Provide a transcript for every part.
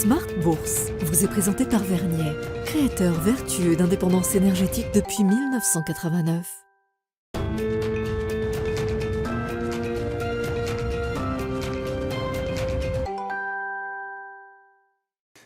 Smart Bourse vous est présenté par Vernier, créateur vertueux d'indépendance énergétique depuis 1989.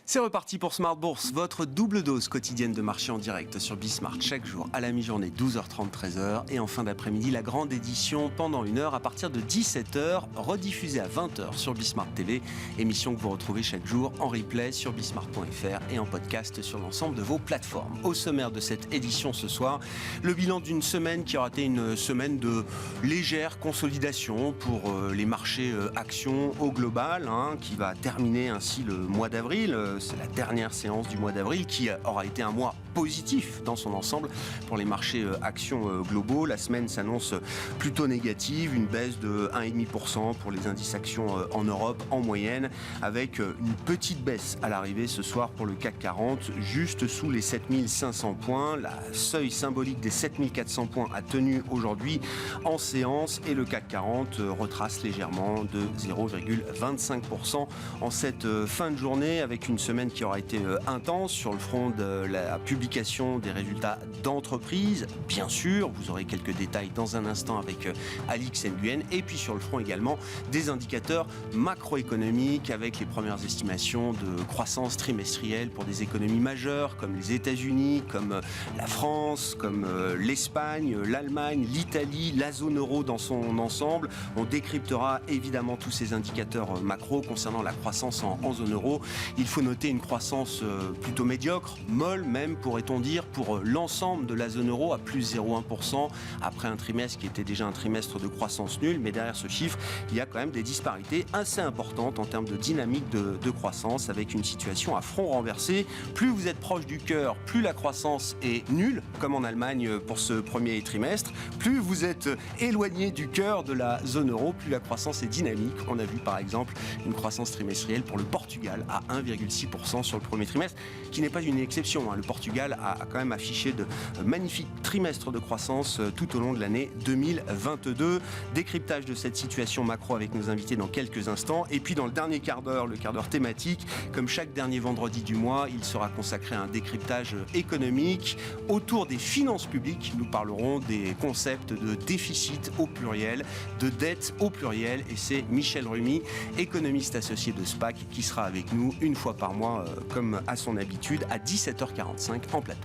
C'est reparti pour Smart Bourse, votre double dose quotidienne de marché en direct sur Bismart chaque jour à la mi-journée 12h30 13h et en fin d'après-midi la grande édition pendant une heure à partir de 17h rediffusée à 20h sur Bismart TV, émission que vous retrouvez chaque jour en replay sur bismart.fr et en podcast sur l'ensemble de vos plateformes. Au sommaire de cette édition ce soir, le bilan d'une semaine qui aura été une semaine de légère consolidation pour les marchés actions au global, qui va terminer ainsi le mois d'avril. C'est la dernière séance du mois d'avril qui aura été un mois positif dans son ensemble pour les marchés actions globaux. La semaine s'annonce plutôt négative, une baisse de 1,5% pour les indices actions en Europe en moyenne, avec une petite baisse à l'arrivée ce soir pour le CAC 40, juste sous les 7500 points. La seuil symbolique des 7400 points a tenu aujourd'hui en séance et le CAC 40 retrace légèrement de 0,25% en cette fin de journée, avec une semaine qui aura été intense sur le front de la publication des résultats d'entreprise. Bien sûr, vous aurez quelques détails dans un instant avec Alix Nguyen, et puis sur le front également des indicateurs macroéconomiques avec les premières estimations de croissance trimestrielle pour des économies majeures comme les États-Unis, comme la France, comme l'Espagne, l'Allemagne, l'Italie, la zone euro dans son ensemble. On décryptera évidemment tous ces indicateurs macro concernant la croissance en zone euro. Il faut noter une croissance plutôt médiocre, molle même pourrait-on dire, pour l'ensemble de la zone euro à plus 0,1% après un trimestre qui était déjà un trimestre de croissance nulle, mais derrière ce chiffre, il y a quand même des disparités assez importantes en termes de dynamique de croissance, avec une situation à front renversé. Plus vous êtes proche du cœur, plus la croissance est nulle, comme en Allemagne pour ce premier trimestre. Plus vous êtes éloigné du cœur de la zone euro, plus la croissance est dynamique. On a vu par exemple une croissance trimestrielle pour le Portugal à 1,6% sur le premier trimestre, qui n'est pas une exception. Le Portugal a quand même affiché de magnifiques trimestres de croissance tout au long de l'année 2022. Décryptage de cette situation macro avec nos invités dans quelques instants. Et puis dans le dernier quart d'heure, le quart d'heure thématique, comme chaque dernier vendredi du mois, il sera consacré à un décryptage économique autour des finances publiques. Nous parlerons des concepts de déficit au pluriel, de dette au pluriel, et c'est Michel Rumi, économiste associé de SPAC, qui sera avec nous une fois par mois, comme à son habitude, à 17h45 en plateau.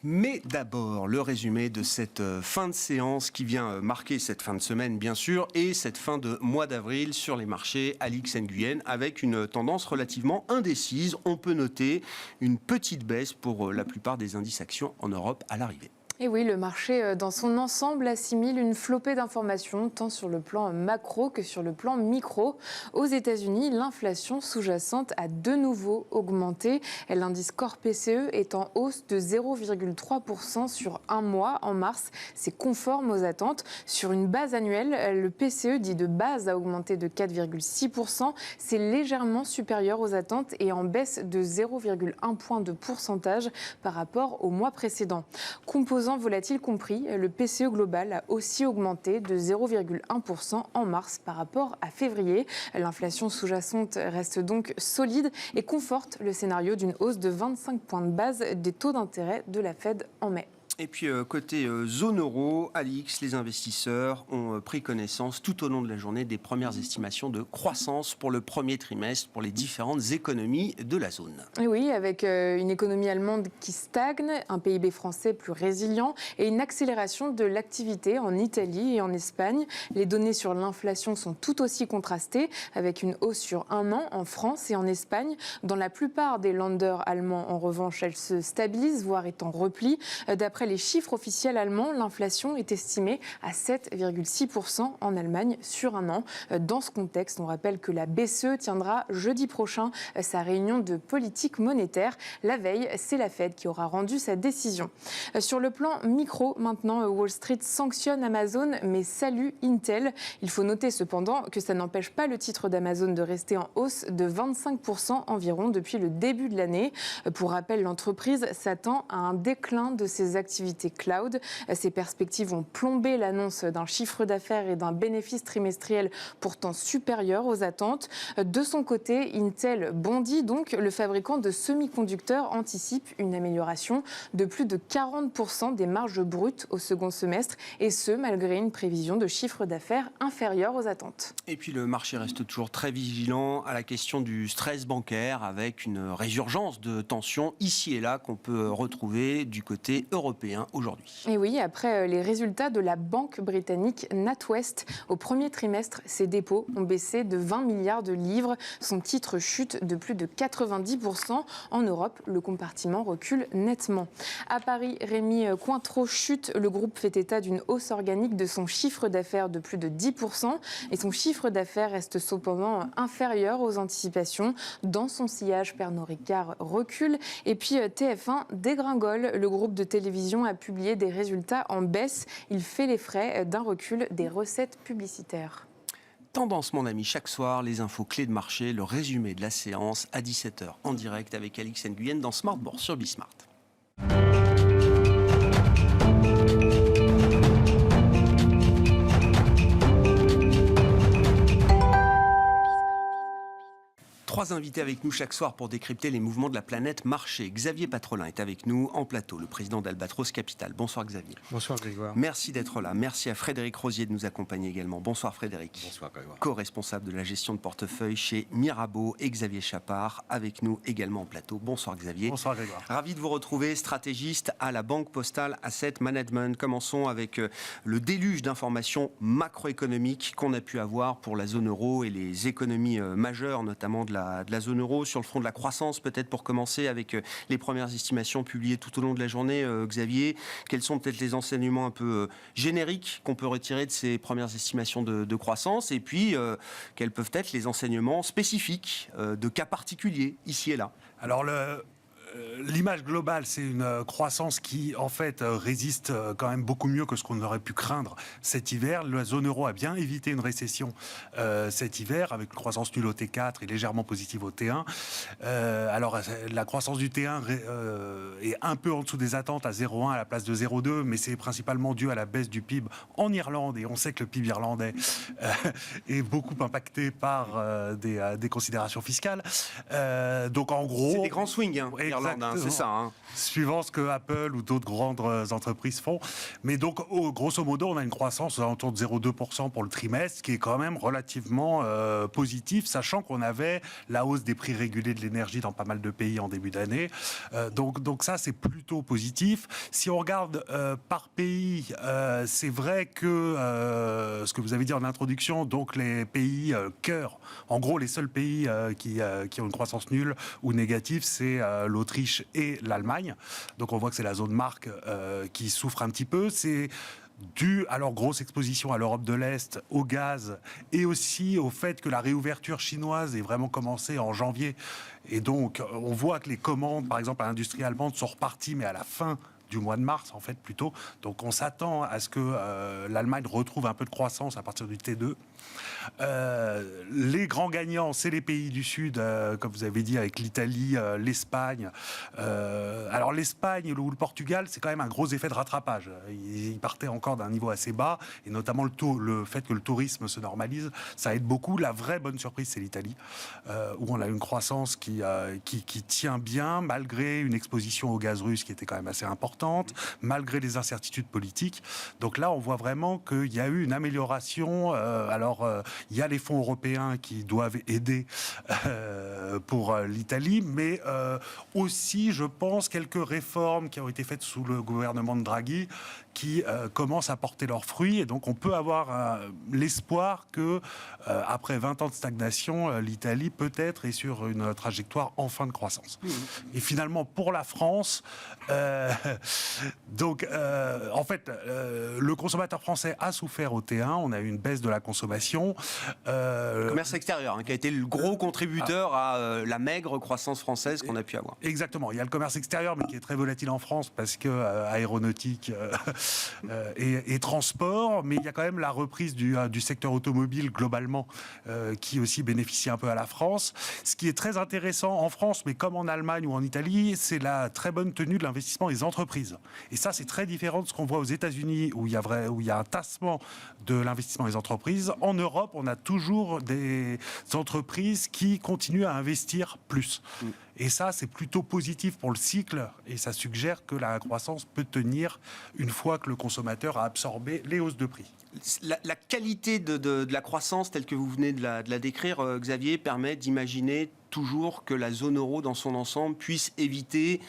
Mais d'abord, le résumé de cette fin de séance qui vient marquer cette fin de semaine, bien sûr, et cette fin de mois d'avril sur les marchés Alix Nguyen, avec une tendance relativement indécise. On peut noter une petite baisse pour la plupart des indices actions en Europe à l'arrivée. Et oui, le marché dans son ensemble assimile une flopée d'informations, tant sur le plan macro que sur le plan micro. Aux États-Unis, l'inflation sous-jacente a de nouveau augmenté. L'indice Core PCE est en hausse de 0,3% sur un mois en mars. C'est conforme aux attentes. Sur une base annuelle, le PCE dit de base a augmenté de 4,6%. C'est légèrement supérieur aux attentes et en baisse de 0,1 point de pourcentage par rapport au mois précédent. Composants volatiles compris, le PCE global a aussi augmenté de 0,1% en mars par rapport à février. L'inflation sous-jacente reste donc solide et conforte le scénario d'une hausse de 25 points de base des taux d'intérêt de la Fed en mai. Et puis côté zone euro, Alix, les investisseurs ont pris connaissance tout au long de la journée des premières estimations de croissance pour le premier trimestre pour les différentes économies de la zone. Et oui, avec une économie allemande qui stagne, un PIB français plus résilient et une accélération de l'activité en Italie et en Espagne. Les données sur l'inflation sont tout aussi contrastées, avec une hausse sur un an en France et en Espagne. Dans la plupart des Länder allemands, en revanche, elle se stabilise, voire est en repli. D'après les chiffres officiels allemands, l'inflation est estimée à 7,6% en Allemagne sur un an. Dans ce contexte, on rappelle que la BCE tiendra jeudi prochain sa réunion de politique monétaire. La veille, c'est la Fed qui aura rendu sa décision. Sur le plan micro, maintenant, Wall Street sanctionne Amazon mais salue Intel. Il faut noter cependant que ça n'empêche pas le titre d'Amazon de rester en hausse de 25% environ depuis le début de l'année. Pour rappel, l'entreprise s'attend à un déclin de ses activités activités cloud. Ces perspectives ont plombé l'annonce d'un chiffre d'affaires et d'un bénéfice trimestriel pourtant supérieur aux attentes. De son côté, Intel bondit donc. Le fabricant de semi-conducteurs anticipe une amélioration de plus de 40% des marges brutes au second semestre, et ce, malgré une prévision de chiffre d'affaires inférieure aux attentes. Et puis le marché reste toujours très vigilant à la question du stress bancaire, avec une résurgence de tensions ici et là qu'on peut retrouver du côté européen aujourd'hui. Et oui, après les résultats de la banque britannique NatWest, au premier trimestre, ses dépôts ont baissé de 20 milliards de livres. Son titre chute de plus de 90%. En Europe, le compartiment recule nettement. À Paris, Rémi Cointreau chute. Le groupe fait état d'une hausse organique de son chiffre d'affaires de plus de 10%. Et son chiffre d'affaires reste cependant inférieur aux anticipations. Dans son sillage, Pernod Ricard recule. Et puis TF1 dégringole. Le groupe de télévision a publié des résultats en baisse. Il fait les frais d'un recul des recettes publicitaires. Tendance, mon ami, chaque soir, les infos clés de marché, le résumé de la séance à 17h en direct avec Alix Nguyen dans Smart Bourse sur Bismart. Trois invités avec nous chaque soir pour décrypter les mouvements de la planète marché. Xavier Patrolin est avec nous en plateau, le président d'Albatros Capital. Bonsoir Xavier. Bonsoir Grégoire. Merci d'être là. Merci à Frédéric Rosier de nous accompagner également. Bonsoir Frédéric. Bonsoir Grégoire. Co-responsable de la gestion de portefeuille chez Mirabeau, et Xavier Chapard avec nous également en plateau. Bonsoir Xavier. Bonsoir Grégoire. Ravi de vous retrouver, stratégiste à la Banque Postale Asset Management. Commençons avec le déluge d'informations macroéconomiques qu'on a pu avoir pour la zone euro et les économies majeures, notamment de la zone euro. Sur le front de la croissance, peut-être pour commencer avec les premières estimations publiées tout au long de la journée. Xavier, quels sont peut-être les enseignements un peu génériques qu'on peut retirer de ces premières estimations de croissance, et puis quels peuvent être les enseignements spécifiques de cas particuliers ici et là? Alors l'image globale, c'est une croissance qui, en fait, résiste quand même beaucoup mieux que ce qu'on aurait pu craindre cet hiver. La zone euro a bien évité une récession cet hiver, avec une croissance nulle au T4 et légèrement positive au T1. Alors, la croissance du T1 est un peu en dessous des attentes, à 0,1 à la place de 0,2, mais c'est principalement dû à la baisse du PIB en Irlande, et on sait que le PIB irlandais est beaucoup impacté par des considérations fiscales. Donc, en gros... C'est des grands swings, hein. C'est ça. Hein. Suivant ce que Apple ou d'autres grandes entreprises font. Mais donc, grosso modo, on a une croissance aux alentours de 0,2% pour le trimestre, qui est quand même relativement positif, sachant qu'on avait la hausse des prix régulés de l'énergie dans pas mal de pays en début d'année. Donc ça, c'est plutôt positif. Si on regarde par pays, c'est vrai que ce que vous avez dit en introduction, donc les pays cœur, en gros, les seuls pays qui ont une croissance nulle ou négative, c'est l'Autriche et l'Allemagne. Donc on voit que c'est la zone marque qui souffre un petit peu. C'est dû à leur grosse exposition à l'Europe de l'Est, au gaz, et aussi au fait que la réouverture chinoise est vraiment commencée en janvier. Et donc on voit que les commandes, par exemple à l'industrie allemande, sont reparties, mais à la fin du mois de mars, en fait, plutôt. Donc on s'attend à ce que l'Allemagne retrouve un peu de croissance à partir du T2. Les grands gagnants, c'est les pays du Sud, comme vous avez dit, avec l'Italie, l'Espagne. Alors l'Espagne ou le Portugal, c'est quand même un gros effet de rattrapage. Ils partaient encore d'un niveau assez bas, et notamment le fait que le tourisme se normalise, ça aide beaucoup. La vraie bonne surprise, c'est l'Italie, où on a une croissance qui tient bien, malgré une exposition au gaz russe qui était quand même assez importante, malgré les incertitudes politiques. Donc là, on voit vraiment qu'il y a eu une amélioration. Il y a les fonds européens qui doivent aider pour l'Italie, mais aussi, je pense, quelques réformes qui ont été faites sous le gouvernement de Draghi qui commencent à porter leurs fruits. Et donc, on peut avoir l'espoir que, après 20 ans de stagnation, l'Italie, peut-être, est sur une trajectoire enfin de croissance. Et finalement, pour la France, en fait, le consommateur français a souffert au T1. On a eu une baisse de la consommation. Le commerce extérieur, qui a été le gros contributeur à la maigre croissance française qu'on a pu avoir. Exactement. Il y a le commerce extérieur, mais qui est très volatile en France parce que aéronautique et transport. Mais il y a quand même la reprise du secteur automobile globalement qui aussi bénéficie un peu à la France. Ce qui est très intéressant en France, mais comme en Allemagne ou en Italie, c'est la très bonne tenue de l'investissement des entreprises entreprises. Et ça, c'est très différent de ce qu'on voit aux États-Unis, où il y a un tassement de l'investissement des entreprises. En Europe, on a toujours des entreprises qui continuent à investir plus. Et ça, c'est plutôt positif pour le cycle, et ça suggère que la croissance peut tenir une fois que le consommateur a absorbé les hausses de prix. La qualité de la croissance telle que vous venez de la décrire, Xavier, permet d'imaginer toujours que la zone euro dans son ensemble puisse éviter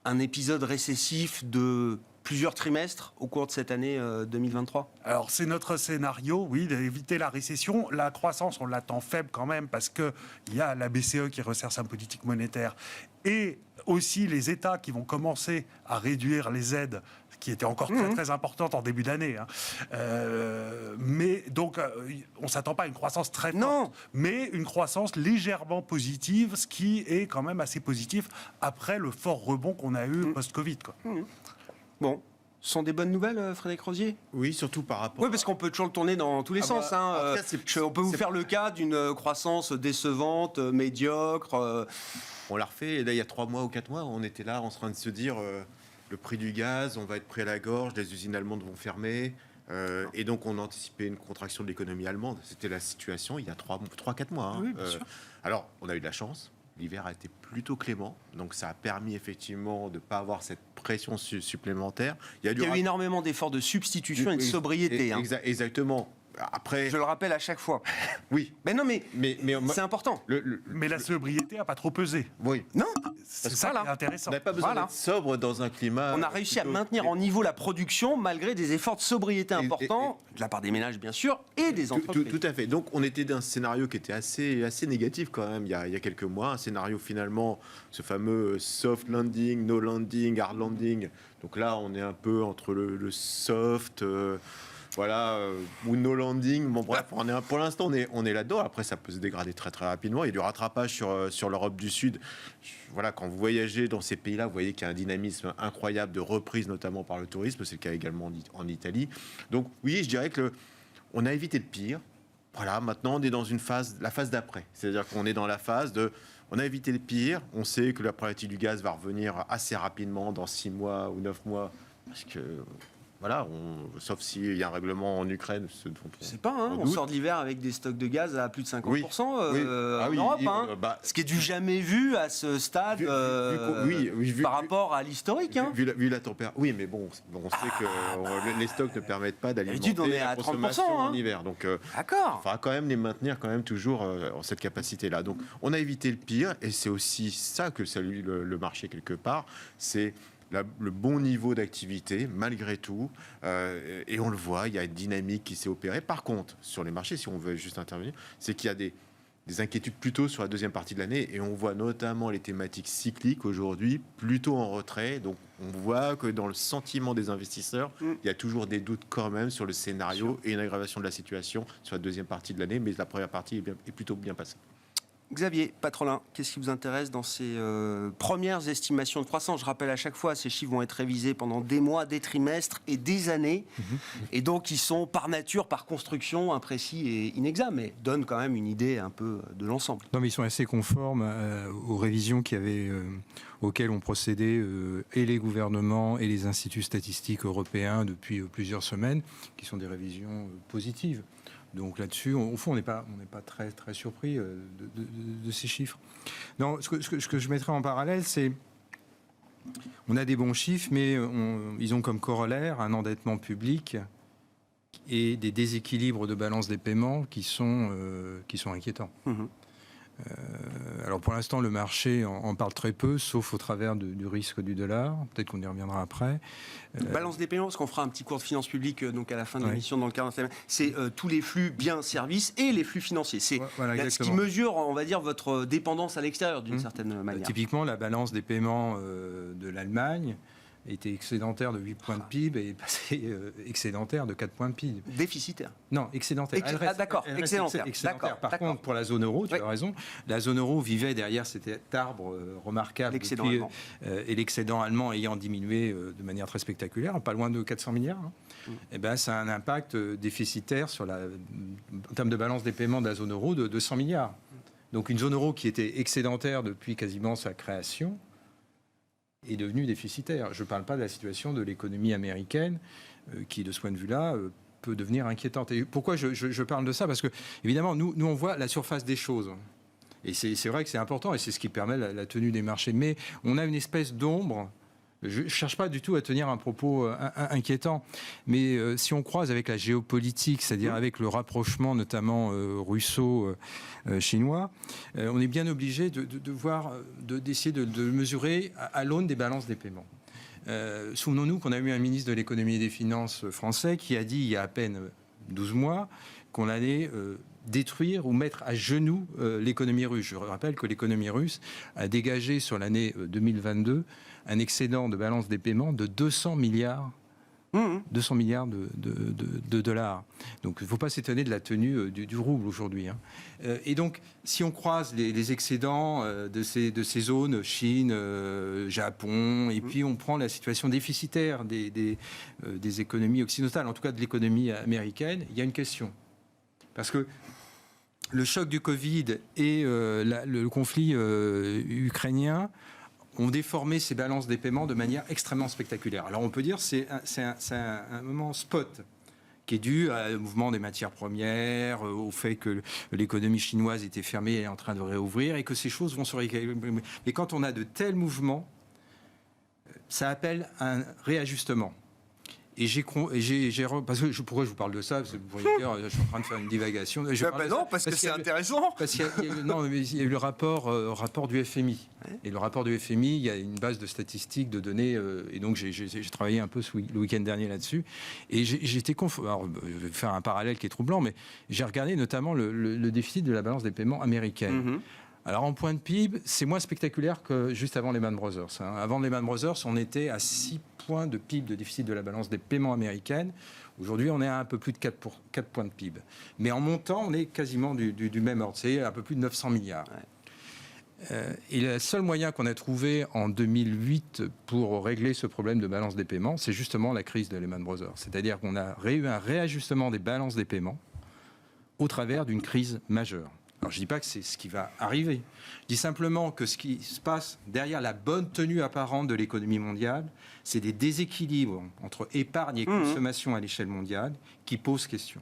un épisode récessif de plusieurs trimestres au cours de cette année 2023 ? Alors, c'est notre scénario, oui, d'éviter la récession. La croissance, on l'attend faible quand même, parce qu'il y a la BCE qui resserre sa politique monétaire, et aussi les États qui vont commencer à réduire les aides, qui étaient encore très, très importantes en début d'année. Mais donc, on ne s'attend pas à une croissance très forte, mais une croissance légèrement positive, ce qui est quand même assez positif après le fort rebond qu'on a eu post-Covid, quoi. Bon, ce sont des bonnes nouvelles, Frédéric Rosier ? Oui, surtout par rapport... Oui, parce qu'on peut toujours le tourner dans tous les sens. On peut vous faire le cas d'une croissance décevante, médiocre. On l'a refait, et là, il y a 3 mois ou 4 mois, on était là en train de se dire le prix du gaz, on va être pris à la gorge, les usines allemandes vont fermer. Et donc, on anticipait une contraction de l'économie allemande. C'était la situation il y a 3-4 mois. Oui, bien sûr. Alors, on a eu de la chance. L'hiver a été plutôt clément, donc ça a permis effectivement de ne pas avoir cette pression supplémentaire. Il y a eu énormément d'efforts de substitution et de sobriété. Exactement. Après, je le rappelle à chaque fois. Oui. Mais non, mais c'est important. Mais la sobriété n'a pas trop pesé. Oui. Non. C'est ça qui est intéressant. On n'a pas besoin d'être sobre dans un climat... On a réussi à maintenir en niveau la production malgré des efforts de sobriété importants, de la part des ménages bien sûr, et des entreprises. Tout à fait. Donc on était dans un scénario qui était assez négatif quand même il y a quelques mois. Un scénario finalement, ce fameux soft landing, no landing, hard landing. Donc là on est un peu entre le soft... ou no landing. Bon, bref, pour l'instant, on est là-dedans. Après, ça peut se dégrader très, très rapidement. Il y a du rattrapage sur l'Europe du Sud. Voilà, quand vous voyagez dans ces pays-là, vous voyez qu'il y a un dynamisme incroyable de reprise, notamment par le tourisme. C'est le cas également en Italie. Donc, oui, je dirais que on a évité le pire. Voilà, maintenant, on est dans la phase d'après. C'est-à-dire qu'on est dans la phase de... On a évité le pire. On sait que la problématique du gaz va revenir assez rapidement, dans 6 mois ou 9 mois. Parce que... Voilà, sauf s'il y a un règlement en Ukraine. Je ne sais pas, on sort de l'hiver avec des stocks de gaz à plus de 50% en Europe. Ce qui est du jamais vu à ce stade par rapport à l'historique. Vu la température. Oui, mais bon, on sait que les stocks ne permettent pas d'alimenter la consommation en hiver. Donc, il faudra quand même les maintenir toujours en cette capacité-là. Donc, on a évité le pire, et c'est aussi ça que salue le marché quelque part. C'est le bon niveau d'activité, malgré tout, et on le voit, il y a une dynamique qui s'est opérée. Par contre, sur les marchés, si on veut juste intervenir, c'est qu'il y a des inquiétudes plutôt sur la deuxième partie de l'année, et on voit notamment les thématiques cycliques aujourd'hui plutôt en retrait. Donc on voit que dans le sentiment des investisseurs, il y a toujours des doutes quand même sur le scénario et une aggravation de la situation sur la deuxième partie de l'année, mais la première partie est plutôt bien passée. Xavier Patrolin, qu'est-ce qui vous intéresse dans ces premières estimations de croissance ? Je rappelle à chaque fois, ces chiffres vont être révisés pendant des mois, des trimestres et des années. Et donc, ils sont par nature, par construction, imprécis et inexacts, mais donnent quand même une idée un peu de l'ensemble. Non, mais ils sont assez conformes aux révisions auxquelles ont procédé et les gouvernements et les instituts statistiques européens depuis plusieurs semaines, qui sont des révisions positives. Donc là-dessus, au fond, on n'est pas très, très surpris de ces chiffres. Non, ce que je mettrais en parallèle, c'est on a des bons chiffres, mais ils ont comme corollaire un endettement public et des déséquilibres de balance des paiements qui sont inquiétants. Alors pour l'instant, le marché en parle très peu, sauf au travers du risque du dollar. Peut-être qu'on y reviendra après. Balance des paiements, parce qu'on fera un petit cours de finances publiques donc à la fin de l'émission dans le cadre d'un... C'est tous les flux biens, services et les flux financiers. C'est ce qui mesure, on va dire, votre dépendance à l'extérieur d'une certaine manière. Typiquement, la balance des paiements de l'Allemagne était excédentaire de 8 points de PIB et est passé excédentaire de 4 points de PIB. Déficitaire. Non, excédentaire. D'accord, excédentaire. Par contre, pour la zone euro, tu as raison, la zone euro vivait derrière cet arbre remarquable. L'excédent allemand. Et l'excédent allemand ayant diminué de manière très spectaculaire, pas loin de 400 milliards. Et ben, ça a un impact déficitaire en termes de balance des paiements de la zone euro de 100 milliards. Donc une zone euro qui était excédentaire depuis quasiment sa création, est devenu déficitaire. Je ne parle pas de la situation de l'économie américaine, qui, de ce point de vue-là, peut devenir inquiétante. Et pourquoi je parle de ça ? Parce que, évidemment, nous, on voit la surface des choses. Et c'est vrai que c'est important, et c'est ce qui permet la tenue des marchés. Mais on a une espèce d'ombre. Je ne cherche pas du tout à tenir un propos inquiétant, mais si on croise avec la géopolitique, c'est-à-dire avec le rapprochement notamment russo-chinois, on est bien obligé d'essayer de mesurer à l'aune des balances des paiements. Souvenons-nous qu'on a eu un ministre de l'économie et des finances français qui a dit il y a à peine 12 mois qu'on allait détruire ou mettre à genoux l'économie russe. Je rappelle que l'économie russe a dégagé sur l'année 2022 un excédent de balance des paiements de 200 milliards. 200 milliards de dollars. Donc il ne faut pas s'étonner de la tenue du rouble aujourd'hui. Et donc, si on croise les excédents de ces zones, Chine, Japon, et puis on prend la situation déficitaire des économies occidentales, en tout cas de l'économie américaine, il y a une question. Parce que le choc du Covid et le conflit ukrainien ont déformé ces balances des paiements de manière extrêmement spectaculaire. Alors on peut dire que c'est un moment spot qui est dû au mouvement des matières premières, au fait que l'économie chinoise était fermée et est en train de réouvrir, et que ces choses vont se rééquilibrer. Mais quand on a de tels mouvements, ça appelle un réajustement. Et parce que pourquoi je vous parle de ça? Parce que vous pourriez dire, je suis en train de faire une divagation. Parce que c'est intéressant. Parce qu'il y a eu le rapport du FMI. Ouais. Et le rapport du FMI, il y a une base de statistiques, de données. Et donc, j'ai travaillé un peu le week-end dernier là-dessus. Et j'étais alors, je vais faire un parallèle qui est troublant, mais j'ai regardé notamment le déficit de la balance des paiements américaine. Alors, en point de PIB, c'est moins spectaculaire que juste avant Lehman Brothers. Avant Lehman Brothers, on était à 6 points de PIB de déficit de la balance des paiements américaine. Aujourd'hui, on est à un peu plus de 4 points de PIB. Mais en montant, on est quasiment du même ordre. C'est un peu plus de 900 milliards. Ouais. Et le seul moyen qu'on a trouvé en 2008 pour régler ce problème de balance des paiements, c'est justement la crise de Lehman Brothers. C'est-à-dire qu'on a eu un réajustement des balances des paiements au travers d'une crise majeure. Alors, je ne dis pas que c'est ce qui va arriver. Je dis simplement que ce qui se passe derrière la bonne tenue apparente de l'économie mondiale, c'est des déséquilibres entre épargne et consommation à l'échelle mondiale qui posent question.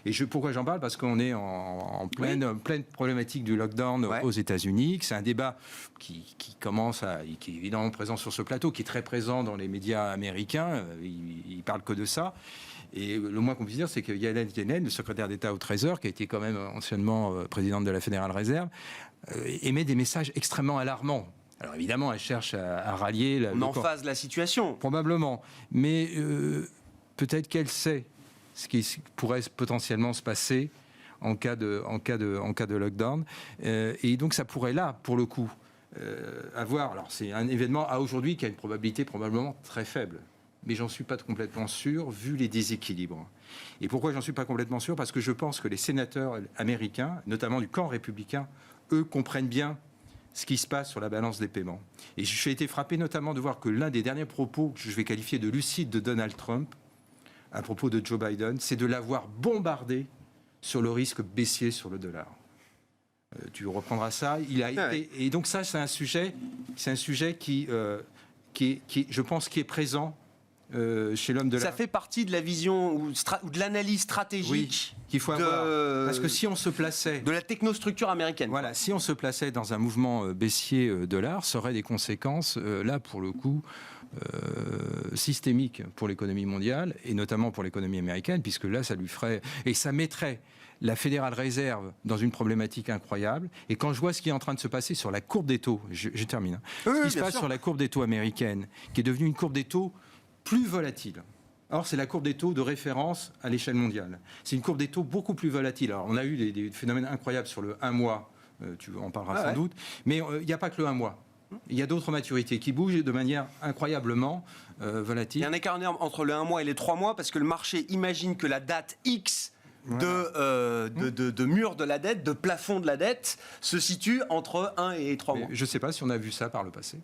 Et pourquoi j'en parle? Parce qu'on est en pleine problématique du lockdown aux États-Unis. C'est un débat qui est évidemment présent sur ce plateau, qui est très présent dans les médias américains. Ils parlent que de ça. Et le moins qu'on puisse dire, c'est que Janet Yellen, le secrétaire d'État au Trésor, qui a été quand même anciennement présidente de la Fédérale Réserve, émet des messages extrêmement alarmants. Alors évidemment, elle cherche à rallier... On emphase la situation. Probablement. Mais peut-être qu'elle sait ce qui pourrait potentiellement se passer en cas de lockdown. Et donc ça pourrait là, pour le coup, avoir... Alors c'est un événement à aujourd'hui qui a une probabilité probablement très faible. Mais j'en suis pas complètement sûr, vu les déséquilibres. Et pourquoi j'en suis pas complètement sûr? Parce que je pense que les sénateurs américains, notamment du camp républicain, eux comprennent bien ce qui se passe sur la balance des paiements. Et j'ai été frappé notamment de voir que l'un des derniers propos que je vais qualifier de lucides de Donald Trump, à propos de Joe Biden, c'est de l'avoir bombardé sur le risque baissier sur le dollar. Tu reprendras ça. Et donc ça, c'est un sujet qui, je pense, qui est présent chez l'homme de Ça fait partie de la vision ou de l'analyse stratégique qu'il faut avoir. Parce que si on se plaçait... De la technostructure américaine. Voilà, si on se plaçait dans un mouvement baissier dollar, ça aurait des conséquences, là, pour le coup, systémiques pour l'économie mondiale, et notamment pour l'économie américaine, puisque là, ça lui ferait... Et ça mettrait la Fédérale Réserve dans une problématique incroyable. Et quand je vois ce qui est en train de se passer sur la courbe des taux, je termine, ce qui se passe sur la courbe des taux américaine, qui est devenue une courbe des taux plus volatile. Or, c'est la courbe des taux de référence à l'échelle mondiale. C'est une courbe des taux beaucoup plus volatile. Alors, on a eu des phénomènes incroyables sur le 1 mois, tu en parleras sans doute, mais il n'y a pas que le 1 mois. Il y a d'autres maturités qui bougent de manière incroyablement volatile. Il y a un écart énorme entre le 1 mois et les 3 mois, parce que le marché imagine que la date X de mur de la dette, de plafond de la dette, se situe entre 1 et 3 mois. Je ne sais pas si on a vu ça par le passé.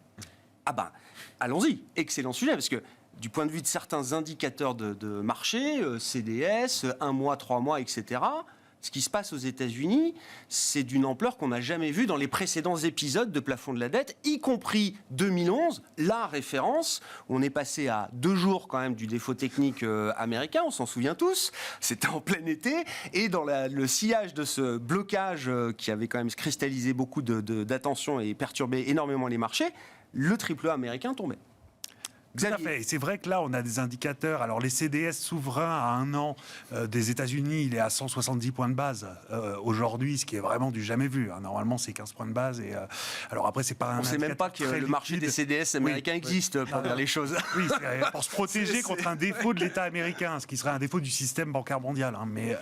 Ah ben, allons-y. Excellent sujet, parce que du point de vue de certains indicateurs de marché, CDS, 1 mois, 3 mois, etc., ce qui se passe aux États-Unis, c'est d'une ampleur qu'on n'a jamais vue dans les précédents épisodes de plafond de la dette, y compris 2011, la référence, où on est passé à 2 jours quand même du défaut technique américain, on s'en souvient tous, c'était en plein été, et dans le sillage de ce blocage qui avait quand même cristallisé beaucoup d'attention et perturbé énormément les marchés, le triple A américain tombait. Tout à fait. Et c'est vrai que là, on a des indicateurs. Alors, les CDS souverains à 1 an des États-Unis, il est à 170 points de base aujourd'hui, ce qui est vraiment du jamais vu. Hein. Normalement, c'est 15 points de base. Et, alors après, c'est pas un. On ne sait même pas que le marché des CDS américains existe, pour dire les choses. Oui, c'est pour se protéger contre un défaut de l'État américain, ce qui serait un défaut du système bancaire mondial. Hein. Mais,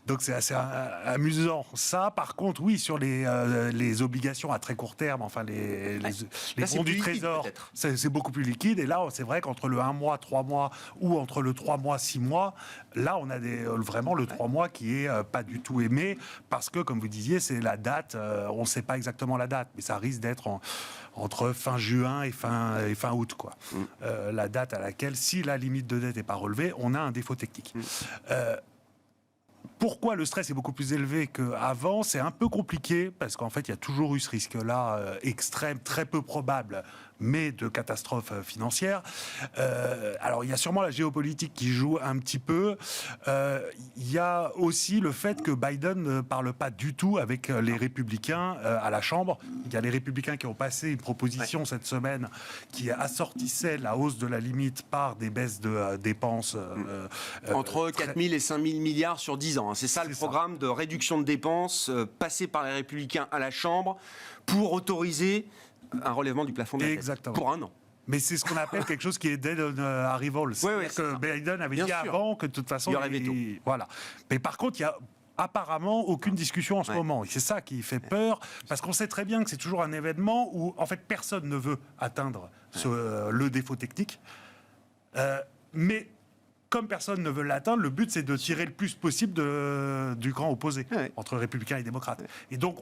donc, c'est assez amusant. Ça, par contre, oui, sur les obligations à très court terme, enfin, les bons du Trésor, c'est beaucoup plus liquide. Et là, c'est vrai qu'entre le 1 mois, 3 mois ou entre le 3 mois, 6 mois, là, on a vraiment le 3 mois qui est pas du tout aimé parce que, comme vous disiez, c'est la date, on ne sait pas exactement la date, mais ça risque d'être entre fin juin et fin août, quoi. La date à laquelle, si la limite de dette n'est pas relevée, on a un défaut technique. Pourquoi le stress est beaucoup plus élevé qu'avant? C'est un peu compliqué parce qu'en fait, il y a toujours eu ce risque-là extrême, très peu probable, mais de catastrophe financière. Alors, il y a sûrement la géopolitique qui joue un petit peu. Il y a aussi le fait que Biden ne parle pas du tout avec les républicains à la Chambre. Il y a les républicains qui ont passé une proposition cette semaine qui assortissait la hausse de la limite par des baisses de dépenses. Entre 4 000 et 5 000 milliards sur 10 ans. C'est ça le programme de réduction de dépenses passé par les républicains à la Chambre pour autoriser un relèvement du plafond de la dette pour 1 an. Mais c'est ce qu'on appelle quelque chose qui est dead on arrival. C'est-à-dire que Biden avait dit avant que de toute façon, il y aurait veto. Voilà. Mais par contre, il y a apparemment aucune discussion en ce moment. Et c'est ça qui fait peur, parce qu'on sait très bien que c'est toujours un événement où, en fait, personne ne veut atteindre le défaut technique. Mais comme personne ne veut l'atteindre, le but, c'est de tirer le plus possible du camp opposé, entre républicains et démocrates. Et donc,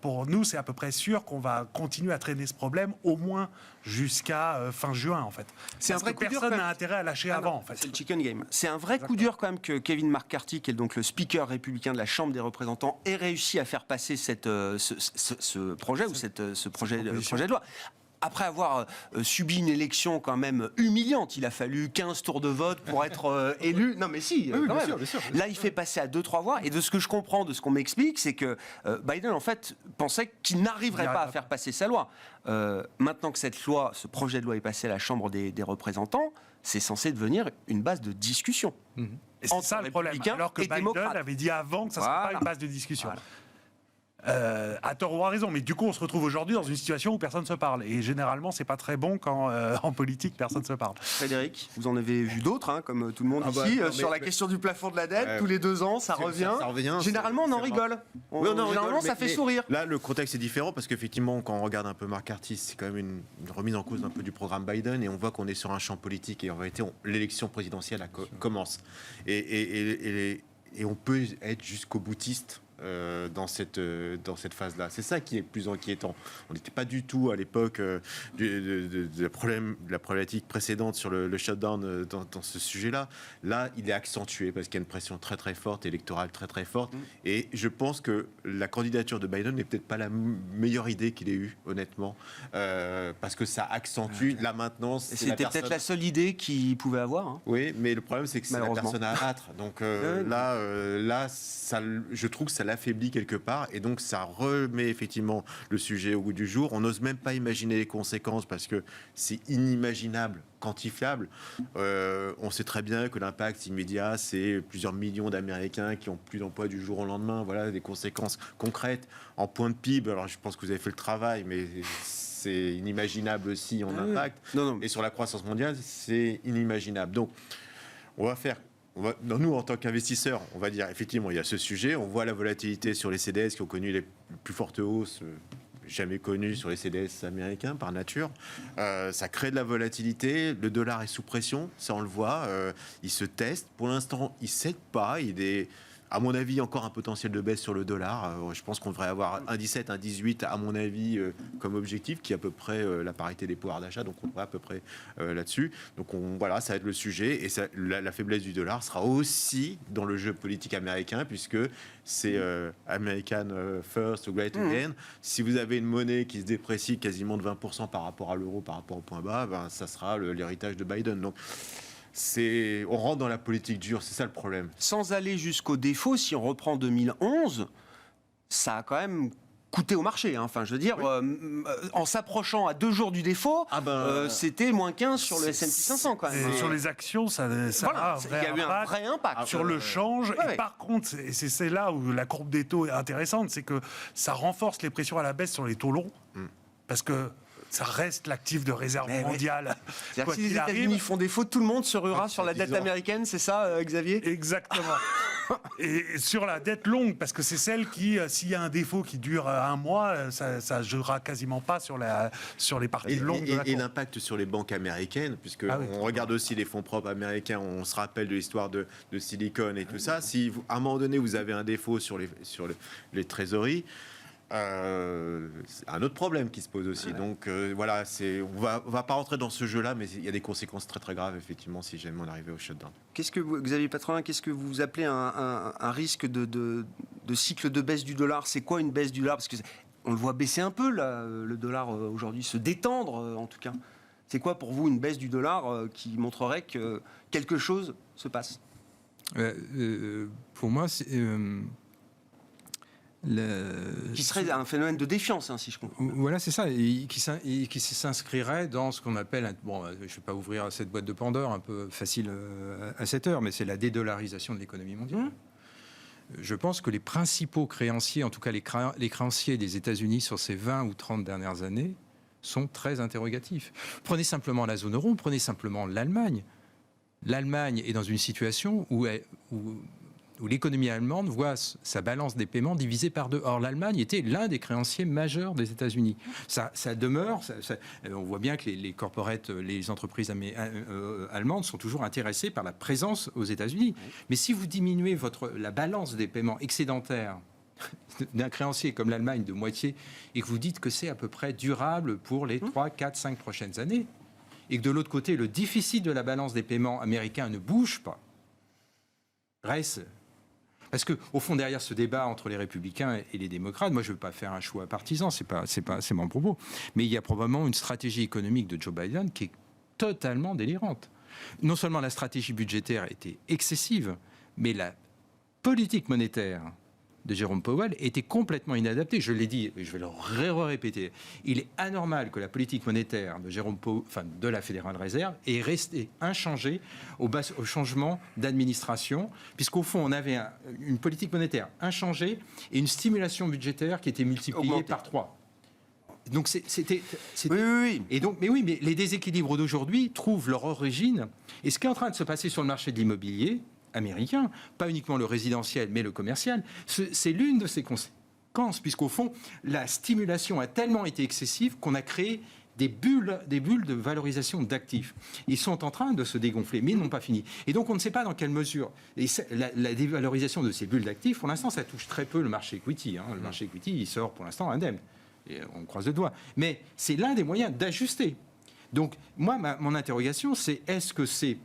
pour nous, c'est à peu près sûr qu'on va continuer à traîner ce problème, au moins jusqu'à fin juin, en fait. C'est un vrai coup dur. Personne n'a intérêt à lâcher avant, en fait. C'est le chicken game. C'est un vrai coup dur, quand même, que Kevin McCarthy, qui est donc le speaker républicain de la Chambre des représentants, ait réussi à faire passer ce projet de loi. Après avoir subi une élection quand même humiliante, il a fallu 15 tours de vote pour être élu. Non mais si, quand même. Bien sûr. Là, il fait passer à 2-3 voix. Et de ce que je comprends, de ce qu'on m'explique, c'est que Biden, en fait, pensait qu'il n'arriverait pas à faire passer sa loi. Maintenant que ce projet de loi est passé à la Chambre des représentants, c'est censé devenir une base de discussion. Et c'est ça le problème. Alors que Biden avait dit avant que ça ne serait pas une base de discussion. Voilà. À tort ou à raison, mais du coup on se retrouve aujourd'hui dans une situation où personne ne se parle, et généralement c'est pas très bon quand en politique personne ne se parle. Frédéric, vous en avez vu d'autres, comme tout le monde ici, sur la question du plafond de la dette, tous les 2 ans ça revient. Généralement on en rigole. Généralement ça fait sourire. Là le contexte est différent parce qu'effectivement quand on regarde un peu McCarthy, c'est quand même une remise en cause un peu du programme Biden, et on voit qu'on est sur un champ politique, et en réalité l'élection présidentielle commence, et on peut être jusqu'au boutiste dans cette phase-là. C'est ça qui est plus inquiétant. On n'était pas du tout à l'époque de la problématique précédente sur le shutdown dans ce sujet-là. Là, il est accentué parce qu'il y a une pression très très forte, électorale très très forte. Et je pense que la candidature de Biden n'est peut-être pas la meilleure idée qu'il ait eue, honnêtement, parce que ça accentue la maintenance. C'était peut-être la seule idée qu'il pouvait avoir. Hein. Oui, mais le problème c'est que c'est la personne à abattre. Donc là, je trouve que ça l'affaiblit quelque part, et donc ça remet effectivement le sujet au goût du jour. On n'ose même pas imaginer les conséquences parce que c'est inimaginable, quantifiable. On sait très bien que l'impact immédiat, c'est plusieurs millions d'Américains qui ont plus d'emploi du jour au lendemain. Voilà des conséquences concrètes en point de PIB. Alors je pense que vous avez fait le travail, mais c'est inimaginable aussi en impact. Non. Et sur la croissance mondiale, c'est inimaginable. Donc on va faire. Nous, en tant qu'investisseurs, on va dire effectivement, il y a ce sujet. On voit la volatilité sur les CDS qui ont connu les plus fortes hausses jamais connues sur les CDS américains par nature. Ça crée de la volatilité. Le dollar est sous pression, ça on le voit. Il se teste. Pour l'instant, il ne cède pas. Il est À mon avis, encore un potentiel de baisse sur le dollar. Je pense qu'on devrait avoir 1,17, 1,18 à mon avis comme objectif, qui est à peu près la parité des pouvoirs d'achat. Donc on devrait à peu près là-dessus. Donc voilà, ça va être le sujet. Et la faiblesse du dollar sera aussi dans le jeu politique américain, puisque c'est American First, Great Again. Si vous avez une monnaie qui se déprécie quasiment de 20% par rapport à l'euro, par rapport au point bas, ben, ça sera l'héritage de Biden. Donc on rentre dans la politique dure, c'est ça le problème. Sans aller jusqu'au défaut, si on reprend 2011, ça a quand même coûté au marché. Hein. Enfin, je veux dire, en s'approchant à 2 jours du défaut, c'était moins 15 sur le S&P 500 quand même. Et sur les actions, ça Voilà, a il y a eu un vrai impact. sur le change. Ouais. Et par contre, c'est là où la courbe des taux est intéressante, c'est que ça renforce les pressions à la baisse sur les taux longs. Parce que ça reste l'actif de réserve mondiale. C'est-à-dire Quoi que si les qu'il arrive. États-Unis font défaut, tout le monde se ruera sur la dette américaine, c'est ça, Xavier ? Exactement. Et sur la dette longue, parce que c'est celle qui, s'il y a un défaut qui dure 1 mois, ça ne jouera quasiment pas sur les parties longues de la Et courbe. l'impact sur les banques américaines, puisque Ah oui. on regarde aussi les fonds propres américains, on se rappelle de l'histoire de Silicon et tout ça. Si à un moment donné vous avez un défaut sur les trésoreries, c'est un autre problème qui se pose aussi. Donc voilà, on va pas rentrer dans ce jeu-là, mais il y a des conséquences très très graves effectivement si jamais on arrivait au shutdown. Qu'est-ce que Xavier Patronin, qu'est-ce que vous appelez un risque de cycle de baisse du dollar ? C'est quoi une baisse du dollar ? Parce que on le voit baisser un peu, là, le dollar aujourd'hui, se détendre en tout cas. C'est quoi pour vous une baisse du dollar qui montrerait que quelque chose se passe ? Pour moi, c'est... Qui serait un phénomène de défiance, hein, si je comprends. Voilà, c'est ça, et qui s'inscrirait dans ce qu'on appelle, bon, je ne vais pas ouvrir cette boîte de Pandore, un peu facile à cette heure, mais c'est la dédollarisation de l'économie mondiale. Je pense que les principaux créanciers, en tout cas les créanciers des États-Unis sur ces 20 ou 30 dernières années, sont très interrogatifs. Prenez simplement la zone euro, prenez simplement l'Allemagne. L'Allemagne est dans une situation où l'économie allemande voit sa balance des paiements divisée par 2. Or, l'Allemagne était l'un des créanciers majeurs des États-Unis. Ça demeure. On voit bien que les corporates, les entreprises allemandes sont toujours intéressées par la présence aux États-Unis. Mais si vous diminuez la balance des paiements excédentaires d'un créancier comme l'Allemagne de moitié et que vous dites que c'est à peu près durable pour les 3, 4, 5 prochaines années, et que de l'autre côté, le déficit de la balance des paiements américains ne bouge pas, reste... Parce qu'au fond, derrière ce débat entre les républicains et les démocrates, moi, je ne veux pas faire un choix partisan, c'est mon propos, mais il y a probablement une stratégie économique de Joe Biden qui est totalement délirante. Non seulement la stratégie budgétaire était excessive, mais la politique monétaire de Jérôme Powell était complètement inadaptée. Je l'ai dit, et je vais le répéter. Il est anormal que la politique monétaire de Jérôme Powell, de la Fédérale Réserve, ait resté inchangée au changement d'administration, puisqu'au fond, on avait une politique monétaire inchangée et une stimulation budgétaire qui était multipliée par 3. Donc c'était. Oui. Et donc, mais les déséquilibres d'aujourd'hui trouvent leur origine. Et ce qui est en train de se passer sur le marché de l'immobilier américain, pas uniquement le résidentiel, mais le commercial, c'est l'une de ses conséquences, puisqu'au fond, la stimulation a tellement été excessive qu'on a créé des bulles de valorisation d'actifs. Ils sont en train de se dégonfler, mais ils n'ont pas fini. Et donc, on ne sait pas dans quelle mesure. Et la dévalorisation de ces bulles d'actifs, pour l'instant, ça touche très peu le marché equity. Le marché equity, il sort pour l'instant indemne. Et on croise le doigt. Mais c'est l'un des moyens d'ajuster. Donc, moi, mon interrogation, c'est est-ce que c'est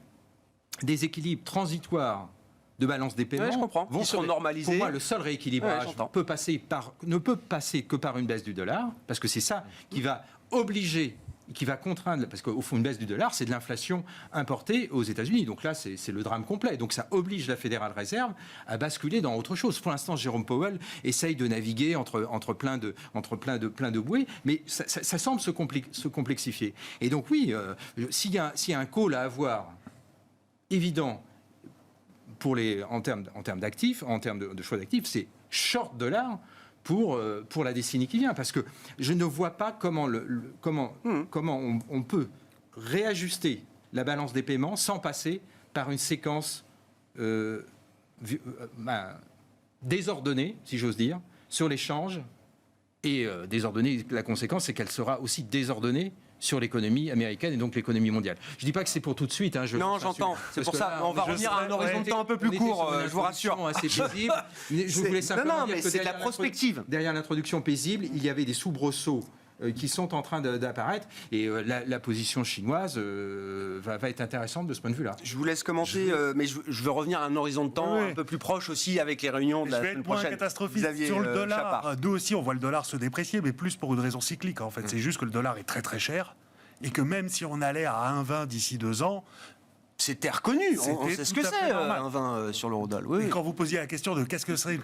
des équilibres transitoires de balance des paiements je comprends. Ils sont normalisés. Pour moi, le seul rééquilibrage ne peut passer que par une baisse du dollar, parce que c'est ça qui va obliger, qui va contraindre, parce qu'au fond, une baisse du dollar, c'est de l'inflation importée aux États-Unis. Donc là, c'est le drame complet. Donc ça oblige la Fédérale Réserve à basculer dans autre chose. Pour l'instant, Jérôme Powell essaye de naviguer entre plein de bouées, mais ça semble se complexifier. Et donc oui, s'il y a un call à avoir évident en termes d'actifs, en termes de choix d'actifs, c'est short dollar pour la décennie qui vient, parce que je ne vois pas comment on peut réajuster la balance des paiements sans passer par une séquence désordonnée, si j'ose dire, sur l'échange, et désordonnée, la conséquence c'est qu'elle sera aussi désordonnée sur l'économie américaine et donc l'économie mondiale. Je ne dis pas que c'est pour tout de suite. Non, j'entends. C'est pour ça. On va revenir à un horizon de temps un peu plus court, je vous rassure. Assez paisible. Je voulais simplement dire mais que c'est de la prospective. Derrière l'introduction paisible, il y avait des soubresauts qui sont en train d'apparaître. Et la position chinoise va être intéressante de ce point de vue-là. Je vous laisse commenter, mais je veux revenir à un horizon de temps un peu plus proche aussi avec les réunions de la semaine prochaine. Je vais être moins catastrophiste sur le dollar. Nous aussi, on voit le dollar se déprécier, mais plus pour une raison cyclique. En fait, c'est juste que le dollar est très très cher et que même si on allait à 1,20 d'ici 2 ans, c'était reconnu, on sait ce que c'est, un 20 sur l'eurodoll. Oui. Et quand vous posiez la question de qu'est-ce que serait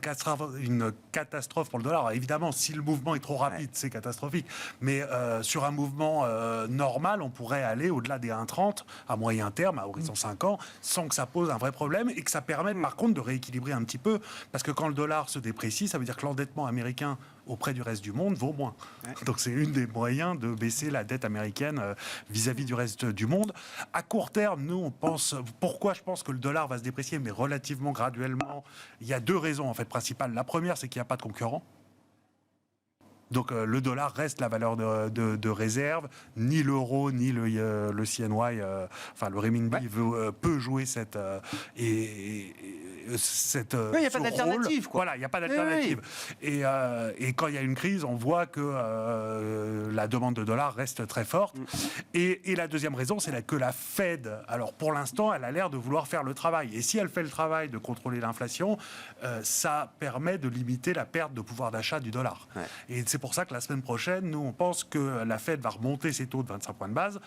une catastrophe pour le dollar, évidemment, si le mouvement est trop rapide, c'est catastrophique. Mais sur un mouvement normal, on pourrait aller au-delà des 1,30 à moyen terme, à horizon 5 ans, sans que ça pose un vrai problème et que ça permette par contre de rééquilibrer un petit peu. Parce que quand le dollar se déprécie, ça veut dire que l'endettement américain auprès du reste du monde vaut moins. Donc c'est une des moyens de baisser la dette américaine vis-à-vis du reste du monde. À court terme, nous, on pense... Pourquoi je pense que le dollar va se déprécier, mais relativement graduellement? Il y a 2 raisons, en fait, principales. La première, c'est qu'il n'y a pas de concurrent. Donc le dollar reste la valeur de réserve. Ni l'euro, ni le CNY, enfin le renminbi peut jouer cette... il n'y a pas d'alternative. Voilà, il n'y a pas d'alternative. Oui. Et quand il y a une crise, on voit que la demande de dollars reste très forte. Et la deuxième raison, c'est que la Fed, alors pour l'instant, elle a l'air de vouloir faire le travail. Et si elle fait le travail de contrôler l'inflation, ça permet de limiter la perte de pouvoir d'achat du dollar. Ouais. Et c'est pour ça que la semaine prochaine, nous, on pense que la Fed va remonter ses taux de 25 points de base.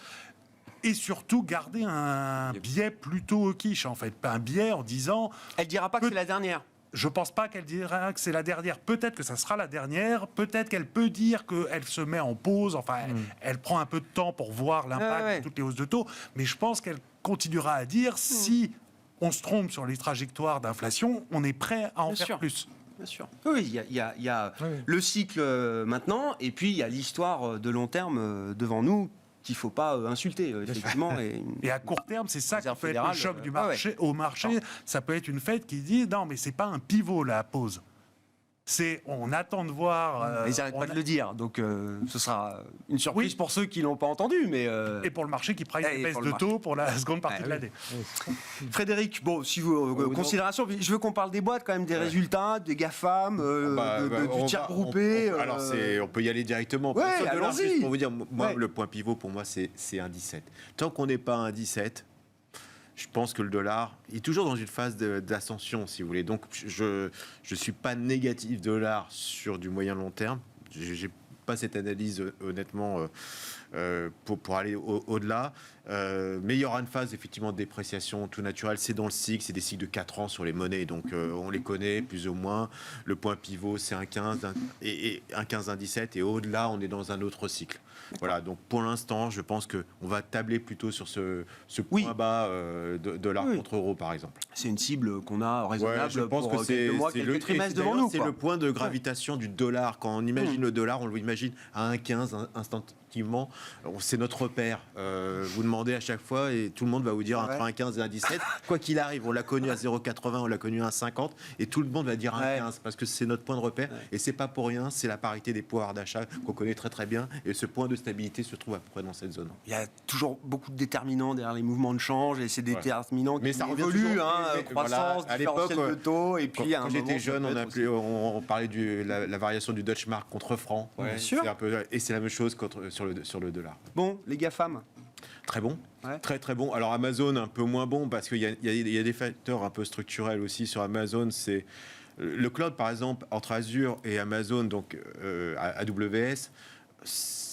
Et surtout garder un biais plutôt quiche, en fait. Un biais en disant... Elle dira pas que c'est la dernière. Je pense pas qu'elle dira que c'est la dernière. Peut-être que ça sera la dernière. Peut-être qu'elle peut dire qu'elle se met en pause. Enfin, elle prend un peu de temps pour voir l'impact de toutes les hausses de taux. Mais je pense qu'elle continuera à dire si on se trompe sur les trajectoires d'inflation, on est prêt à en faire plus. Bien sûr. Oui, il y a le cycle maintenant, et puis il y a l'histoire de long terme devant nous qu'il ne faut pas insulter, effectivement. Et à court terme, c'est ça qui peut être le choc du marché. Au marché, ça peut être une Fed qui dit non, mais c'est pas un pivot la pause. On attend de voir... ils n'arrêtent pas de le dire, donc ce sera une surprise pour ceux qui ne l'ont pas entendu. Mais et pour le marché qui price les baisses de taux pour la seconde partie de l'année. Frédéric, si vous... considération, je veux qu'on parle des boîtes quand même, des résultats, des GAFAM, du tiers groupé. Alors on peut y aller directement. Allons-y. Pour vous dire, moi, le point pivot, pour moi, c'est 1,17. Tant qu'on n'est pas à 1,17... Je pense que le dollar est toujours dans une phase d'ascension, si vous voulez. Donc, je ne suis pas négatif dollar sur du moyen-long terme. Je n'ai pas cette analyse, honnêtement, pour aller au-delà. Mais il y aura une phase, effectivement, de dépréciation tout naturelle. C'est dans le cycle, c'est des cycles de 4 ans sur les monnaies. Donc, on les connaît, plus ou moins. Le point pivot, c'est 1,15 et 1,15, 1,17. Et au-delà, on est dans un autre cycle. Voilà, donc pour l'instant, je pense qu'on va tabler plutôt sur ce point bas de dollar contre euro, par exemple. C'est une cible qu'on a raisonnable je pense pour que c'est quelques trimestres devant nous. C'est le point de gravitation du dollar. Quand on imagine le dollar, on l'imagine à 1,15 instantanément. C'est notre repère. Vous demandez à chaque fois et tout le monde va vous dire entre 1,15 et 1,17. Quoi qu'il arrive, on l'a connu à 0,80, on l'a connu à 1,50 et tout le monde va dire 1,15 parce que c'est notre point de repère. Et c'est pas pour rien, c'est la parité des pouvoirs d'achat qu'on connaît très très bien. Et ce point de stabilité se trouve à peu près dans cette zone. Il y a toujours beaucoup de déterminants derrière les mouvements de change et ces déterminants qui évoluent, croissance, à différentiel de taux. Et puis quand j'étais jeune, on parlait de la variation du Deutsche Mark contre franc. Bien sûr. Et c'est la même chose sur le dollar. Bon, les GAFAM. Très bon, très très bon. Alors Amazon un peu moins bon parce qu'il y a des facteurs un peu structurels aussi sur Amazon. C'est le cloud par exemple entre Azure et Amazon, donc AWS.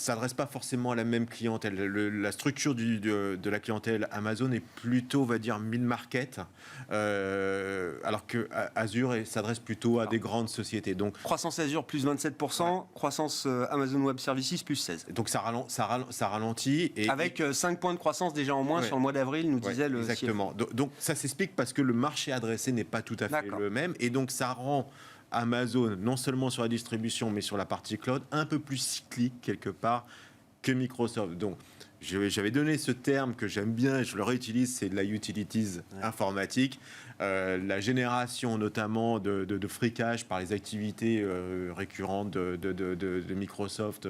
S'adresse pas forcément à la même clientèle. La structure de la clientèle Amazon est plutôt, on va dire, mid-market, alors que Azure s'adresse plutôt à des grandes sociétés. Donc, croissance Azure plus 27%, croissance Amazon Web Services plus 16%. Donc ça ralentit. Et, avec 5 points de croissance déjà en moins sur le mois d'avril, nous disait le exactement. Donc ça s'explique parce que le marché adressé n'est pas tout à fait le même. Et donc ça rend Amazon, non seulement sur la distribution, mais sur la partie cloud, un peu plus cyclique quelque part que Microsoft. Donc, J'avais donné ce terme que j'aime bien et je le réutilise, c'est de la utilities informatique. La génération notamment de fricage par les activités récurrentes de Microsoft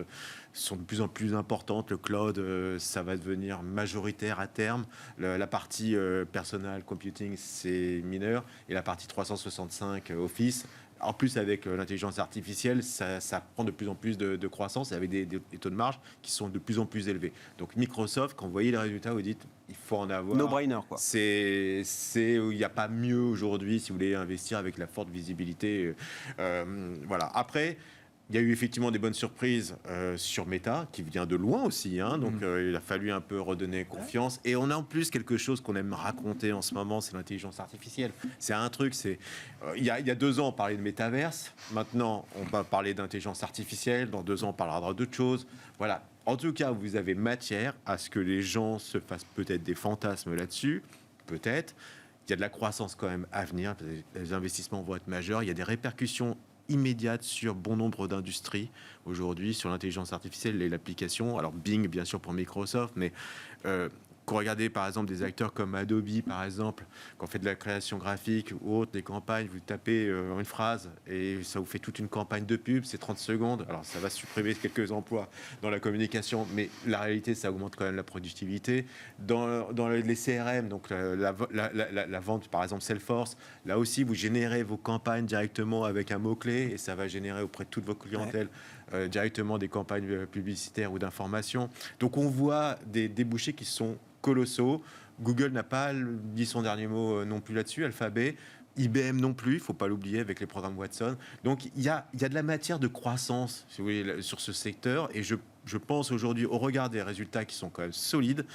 sont de plus en plus importantes. Le cloud, ça va devenir majoritaire à terme. La partie personal computing, c'est mineur. Et la partie 365 Office, en plus, avec l'intelligence artificielle, ça prend de plus en plus de croissance et avec des taux de marge qui sont de plus en plus élevés. Donc Microsoft, quand vous voyez les résultats, vous dites il faut en avoir. No-brainer, quoi. Il n'y a pas mieux aujourd'hui si vous voulez investir avec la forte visibilité. Voilà. Après, il y a eu effectivement des bonnes surprises sur Meta, qui vient de loin aussi. Donc, il a fallu un peu redonner confiance. Et on a en plus quelque chose qu'on aime raconter en ce moment, c'est l'intelligence artificielle. C'est un truc, il y a 2 ans, on parlait de métaverse. Maintenant, on va parler d'intelligence artificielle. Dans 2 ans, on parlera d'autres choses. Voilà. En tout cas, vous avez matière à ce que les gens se fassent peut-être des fantasmes là-dessus. Peut-être. Il y a de la croissance quand même à venir. Les investissements vont être majeurs. Il y a des répercussions immédiate sur bon nombre d'industries aujourd'hui, sur l'intelligence artificielle et l'application. Alors Bing, bien sûr, pour Microsoft, mais quand vous regardez par exemple des acteurs comme Adobe, par exemple, quand on fait de la création graphique ou autre, des campagnes, vous tapez une phrase et ça vous fait toute une campagne de pub, c'est 30 secondes. Alors ça va supprimer quelques emplois dans la communication, mais la réalité, ça augmente quand même la productivité. Dans les CRM, donc la vente, par exemple Salesforce, là aussi, vous générez vos campagnes directement avec un mot-clé et ça va générer auprès de toute votre clientèle directement des campagnes publicitaires ou d'information. Donc on voit des débouchés qui sont colossaux. Google n'a pas dit son dernier mot non plus là-dessus, Alphabet, IBM non plus, il ne faut pas l'oublier avec les programmes Watson. Donc il y a de la matière de croissance, si vous voulez, sur ce secteur et je pense aujourd'hui, au regard des résultats qui sont quand même solides,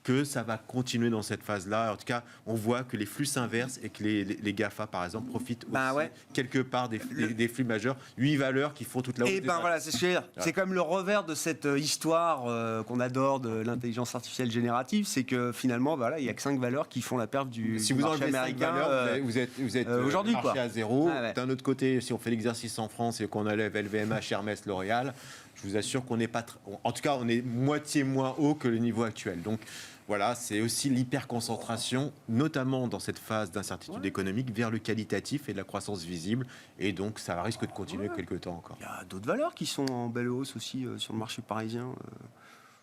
que ça va continuer dans cette phase-là. En tout cas, on voit que les flux s'inversent et que les GAFA, par exemple, profitent aussi quelque part des flux majeurs. 8 valeurs qui font toute la hausse. Et voilà, c'est ce que je veux dire. C'est quand même le revers de cette histoire qu'on adore de l'intelligence artificielle générative, c'est que finalement, il n'y a que 5 valeurs qui font la perte du marché américain. Vous êtes aujourd'hui, marché à zéro. D'un autre côté, si on fait l'exercice en France et qu'on enlève LVMH, Hermès, L'Oréal, je vous assure qu'on n'est pas... En tout cas, on est moitié moins haut que le niveau actuel. Donc, voilà, c'est aussi l'hyperconcentration, notamment dans cette phase d'incertitude économique, vers le qualitatif et de la croissance visible. Et donc, ça risque de continuer quelques temps encore. Il y a d'autres valeurs qui sont en belle hausse aussi sur le marché parisien.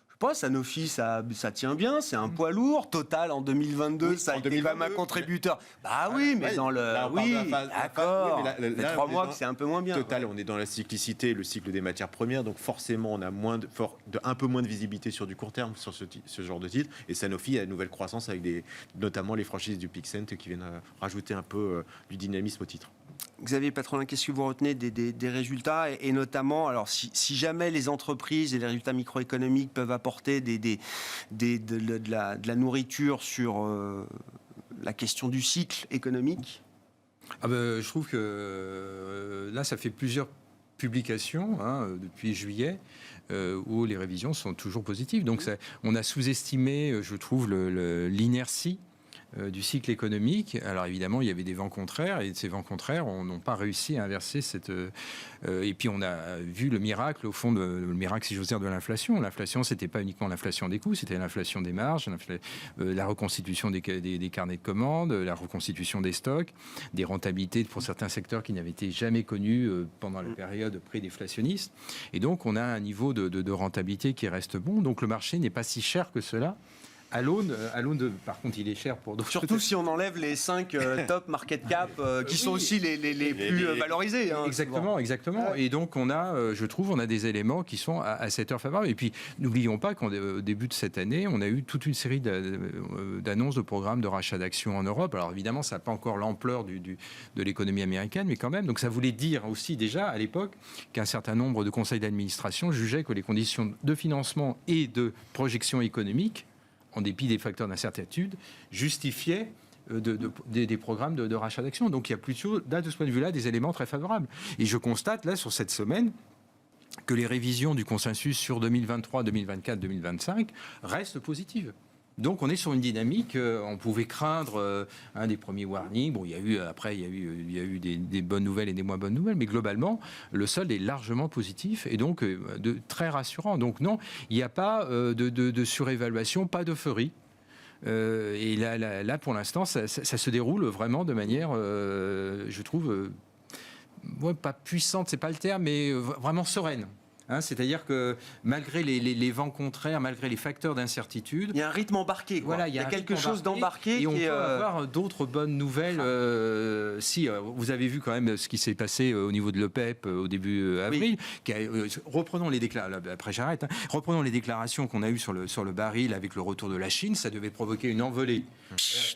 Je sais pas, Sanofi, ça tient bien, c'est un poids lourd. Total, en 2022, ça a été quand même un contributeur. Oui, mais dans le... d'accord. Ça fait 3 mois que c'est un peu moins bien. Total, on est dans la cyclicité, le cycle des matières premières. Donc forcément, on a un peu moins de visibilité sur du court terme sur ce genre de titre. Et Sanofi a une nouvelle croissance avec notamment les franchises du Pixent qui viennent rajouter un peu du dynamisme au titre. Xavier Patrolin, qu'est-ce que vous retenez des résultats et notamment, alors si jamais les entreprises et les résultats microéconomiques peuvent apporter de la nourriture sur la question du cycle économique? Je trouve que là, ça fait plusieurs publications depuis juillet où les révisions sont toujours positives. Donc on a sous-estimé, je trouve, l'inertie du cycle économique. Alors évidemment, il y avait des vents contraires et ces vents contraires n'ont pas réussi à inverser cette... et puis on a vu le miracle, au fond, le miracle, si j'ose dire, de l'inflation. L'inflation, c'était pas uniquement l'inflation des coûts, c'était l'inflation des marges, la reconstitution des carnets de commandes, la reconstitution des stocks, des rentabilités pour certains secteurs qui n'avaient été jamais connus pendant la période pré-déflationniste. Et donc, on a un niveau de rentabilité qui reste bon. Donc, le marché n'est pas si cher que cela. À l'aune, par contre, il est cher pour d'autres. Surtout si on enlève les 5 top market cap qui sont aussi les plus valorisés. Exactement. Et donc, je trouve, on a des éléments qui sont à cette heure favorable. Et puis, n'oublions pas qu'au début de cette année, on a eu toute une série d'annonces de programmes de rachat d'actions en Europe. Alors, évidemment, ça n'a pas encore l'ampleur de l'économie américaine, mais quand même. Donc, ça voulait dire aussi déjà, à l'époque, qu'un certain nombre de conseils d'administration jugeaient que les conditions de financement et de projection économique, en dépit des facteurs d'incertitude, justifiait des programmes de rachat d'actions. Donc il y a plutôt, de ce point de vue-là, des éléments très favorables. Et je constate, là, sur cette semaine, que les révisions du consensus sur 2023, 2024, 2025 restent positives. Donc on est sur une dynamique, on pouvait craindre un des premiers warnings. Bon, il y a eu des bonnes nouvelles et des moins bonnes nouvelles, mais globalement, le solde est largement positif et donc très rassurant. Donc non, il n'y a pas de surévaluation, pas d'euphorie. Et là, pour l'instant, ça se déroule vraiment de manière, je trouve, pas puissante, c'est pas le terme, mais vraiment sereine. C'est-à-dire que malgré les vents contraires, malgré les facteurs d'incertitude, il y a un rythme embarqué. Voilà, il y a quelque chose d'embarqué. Et on peut avoir d'autres bonnes nouvelles. Si vous avez vu quand même ce qui s'est passé au niveau de l'OPEP au début avril. Reprenons les déclarations. Après j'arrête. Reprenons les déclarations qu'on a eues sur le baril avec le retour de la Chine. Ça devait provoquer une envolée.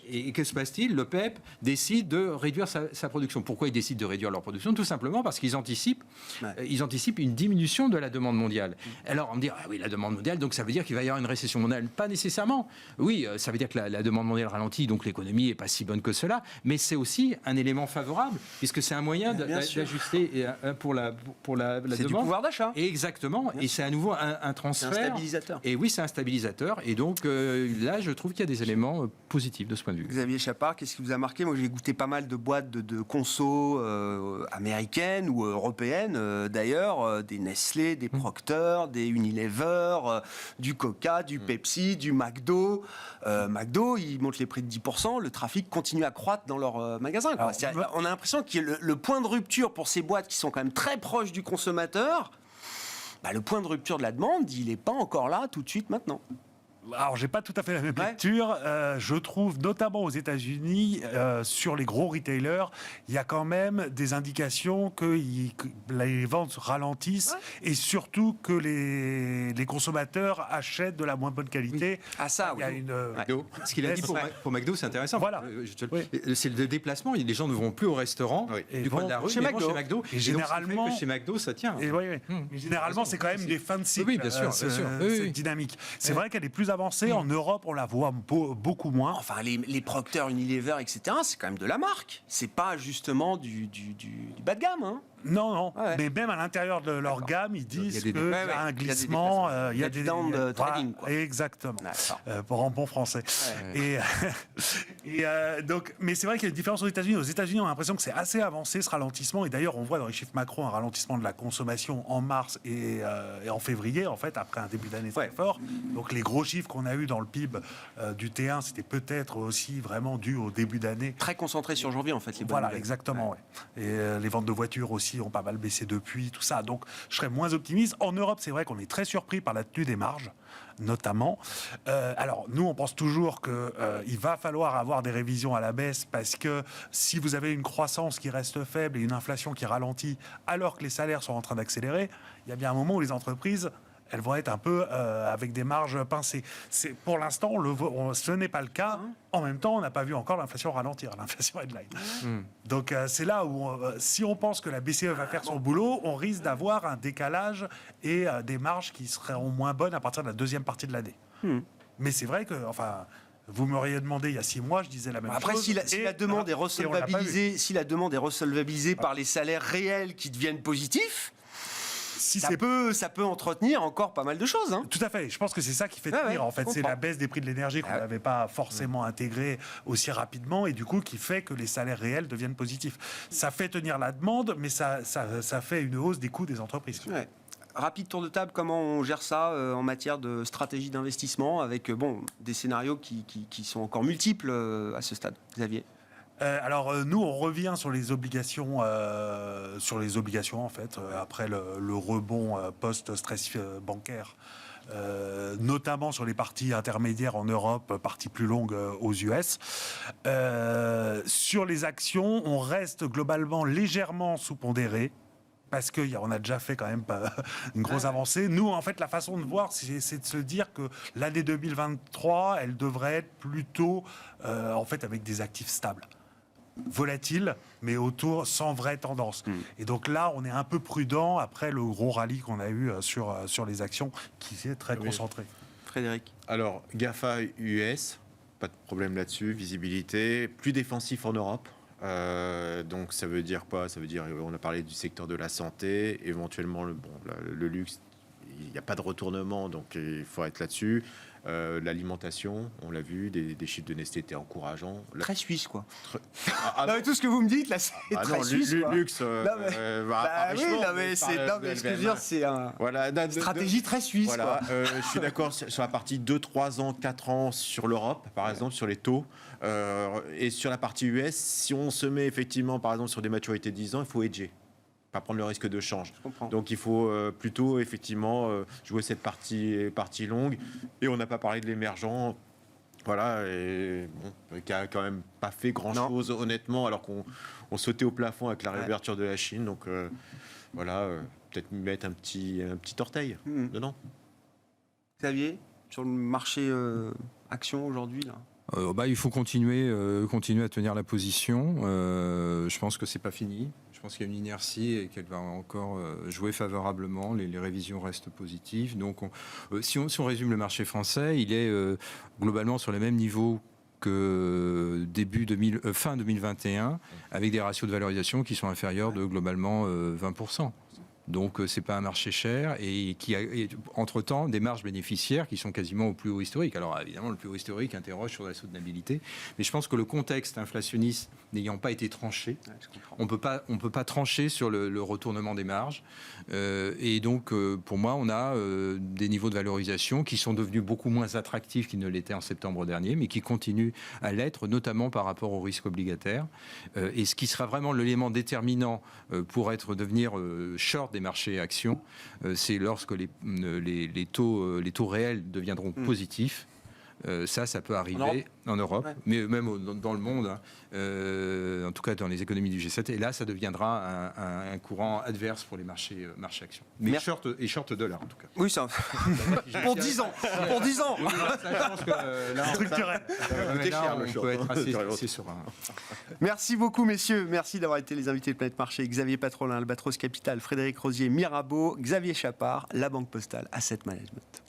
Et que se passe-t-il? L'OPEP décide de réduire sa production. Pourquoi ils décident de réduire leur production? Tout simplement parce qu'ils anticipent une diminution de la demande mondiale. Alors on me dit la demande mondiale, donc ça veut dire qu'il va y avoir une récession mondiale. Pas nécessairement. Oui, ça veut dire que la demande mondiale ralentit, donc l'économie est pas si bonne que cela. Mais c'est aussi un élément favorable puisque c'est un moyen d'ajuster pour la demande. C'est du pouvoir d'achat. Exactement. Et c'est à nouveau un transfert. C'est un stabilisateur. Et oui, c'est un stabilisateur. Et donc là, je trouve qu'il y a des éléments positifs de ce point de vue. Xavier Chapard, qu'est-ce qui vous a marqué? Moi, j'ai goûté pas mal de boîtes de conso américaines ou européennes, d'ailleurs, des Nestlé, des Procter, des Unilever, du Coca, du Pepsi, du McDo. McDo, ils montent les prix de 10%, le trafic continue à croître dans leurs magasins. On a l'impression que le point de rupture pour ces boîtes qui sont quand même très proches du consommateur, le point de rupture de la demande, il n'est pas encore là tout de suite maintenant. Alors, j'ai pas tout à fait la même lecture. Je trouve, notamment aux États-Unis, sur les gros retailers, il y a quand même des indications que les ventes ralentissent et surtout que les consommateurs achètent de la moins bonne qualité. Ah ça, il y a ce qu'il a dit pour McDo, c'est intéressant. Voilà. C'est le déplacement. Les gens ne vont plus au restaurant du coin de la rue, chez McDo. Et généralement, chez McDo, ça tient. Mais généralement, c'est quand même des fins de cycle. Oui, bien sûr. Cette dynamique. C'est vrai qu'elle est plus avancée. En Europe, on la voit beaucoup moins. Enfin, les Procter, Unilever, etc., c'est quand même de la marque. C'est pas justement du bas de gamme. Hein. Non. Mais même à l'intérieur de leur gamme, ils disent qu'il y a un glissement. Il y a du down trading. Exactement. Pour en bon français. Donc, mais c'est vrai qu'il y a une différence aux États-Unis. Aux États-Unis, on a l'impression que c'est assez avancé ce ralentissement. Et d'ailleurs, on voit dans les chiffres macro un ralentissement de la consommation en mars et en février, en fait, après un début d'année très fort. Donc, les gros chiffres qu'on a eu dans le PIB du T1, c'était peut-être aussi vraiment dû au début d'année. Très concentré sur janvier, en fait. Exactement. Et les ventes de voitures aussi ont pas mal baissé depuis, tout ça. Donc, je serais moins optimiste. En Europe, c'est vrai qu'on est très surpris par la tenue des marges, notamment. Alors, nous, on pense toujours qu'il va falloir avoir des révisions à la baisse parce que si vous avez une croissance qui reste faible et une inflation qui ralentit alors que les salaires sont en train d'accélérer, il y a bien un moment où les entreprises... elles vont être un peu avec des marges pincées. Pour l'instant, ce n'est pas le cas. En même temps, on n'a pas vu encore l'inflation ralentir, l'inflation headline. Donc c'est là où, si on pense que la BCE va faire son boulot, on risque d'avoir un décalage et des marges qui seront moins bonnes à partir de la deuxième partie de l'année. Mais c'est vrai que, vous m'auriez demandé il y a 6 mois, je disais la même chose. Après, si la demande est resolvabilisée par les salaires réels qui deviennent positifs, ça peut entretenir encore pas mal de choses. Hein. Tout à fait. Je pense que c'est ça qui fait tenir. En fait, c'est la baisse des prix de l'énergie qu'on n'avait pas forcément intégrée aussi rapidement et du coup qui fait que les salaires réels deviennent positifs. Ça fait tenir la demande, mais ça fait une hausse des coûts des entreprises. Ouais. Rapide tour de table, comment on gère ça en matière de stratégie d'investissement avec des scénarios qui sont encore multiples à ce stade. Xavier? Alors nous on revient sur les obligations en fait après le rebond post-stress bancaire, notamment sur les parties intermédiaires en Europe, parties plus longues aux US. Sur les actions, on reste globalement légèrement sous-pondéré. Parce qu'on a déjà fait quand même une grosse avancée. Nous, en fait, la façon de voir, c'est de se dire que l'année 2023, elle devrait être plutôt en fait avec des actifs stables. Volatile, mais autour sans vraie tendance. Et donc là, on est un peu prudent après le gros rallye qu'on a eu sur les actions qui est très concentré. Frédéric? Alors, GAFA US, pas de problème là-dessus, visibilité, plus défensif en Europe. Donc ça veut dire quoi? Ça veut dire, on a parlé du secteur de la santé, éventuellement le luxe, il n'y a pas de retournement, donc il faut être là-dessus. L'alimentation, on l'a vu, des chiffres de Nestlé étaient encourageants. Très suisse, quoi. Ah, Non, mais tout ce que vous me dites, là, c'est ah très non, suisse, quoi. luxe. Non, mais- oui, non, mais ce que je veux dire, c'est Voilà, une stratégie très suisse, voilà, quoi. je suis d'accord sur la partie 2, 3 ans, 4 ans sur l'Europe, par exemple, sur les taux. Et sur la partie US, si on se met effectivement, par exemple, sur des maturités de 10 ans, il faut hedger. Pas prendre le risque de change. Je comprends. Donc il faut plutôt effectivement jouer cette partie longue. Et on n'a pas parlé de l'émergent. Voilà, et bon, qui a quand même pas fait grand-chose, honnêtement, alors qu'on sautait au plafond avec la réouverture de la Chine. Donc voilà, peut-être mettre un petit orteil dedans. Xavier, sur le marché action aujourd'hui, là. Il faut continuer à tenir la position. Je pense que c'est pas fini. Je pense qu'il y a une inertie et qu'elle va encore jouer favorablement. Les révisions restent positives. Donc, si on résume le marché français, il est globalement sur les mêmes niveaux que fin 2021, avec des ratios de valorisation qui sont inférieurs de globalement 20%. Donc c'est pas un marché cher et qui a entre-temps des marges bénéficiaires qui sont quasiment au plus haut historique. Alors évidemment le plus haut historique interroge sur la soutenabilité, mais je pense que le contexte inflationniste n'ayant pas été tranché, on peut pas trancher sur le retournement des marges et donc pour moi on a des niveaux de valorisation qui sont devenus beaucoup moins attractifs qu'ils ne l'étaient en septembre dernier, mais qui continuent à l'être, notamment par rapport au risque obligataire. Et ce qui sera vraiment l'élément déterminant pour devenir short des marchés actions, c'est lorsque les taux réels deviendront positifs. Ça peut arriver en Europe, mais même dans le monde, en tout cas dans les économies du G7. Et là, ça deviendra un courant adverse pour les marchés actions. Mais short dollar, en tout cas. Oui, ça. Pour 10 ans. Pour 10 ans. Je pense que là, Structurel. on peut être assez serein. Merci beaucoup, messieurs. Merci d'avoir été les invités de Planète Marché. Xavier Patrolin, Albatros Capital, Frédéric Rosier, Mirabeau, Xavier Chapard, la Banque Postale Asset Management.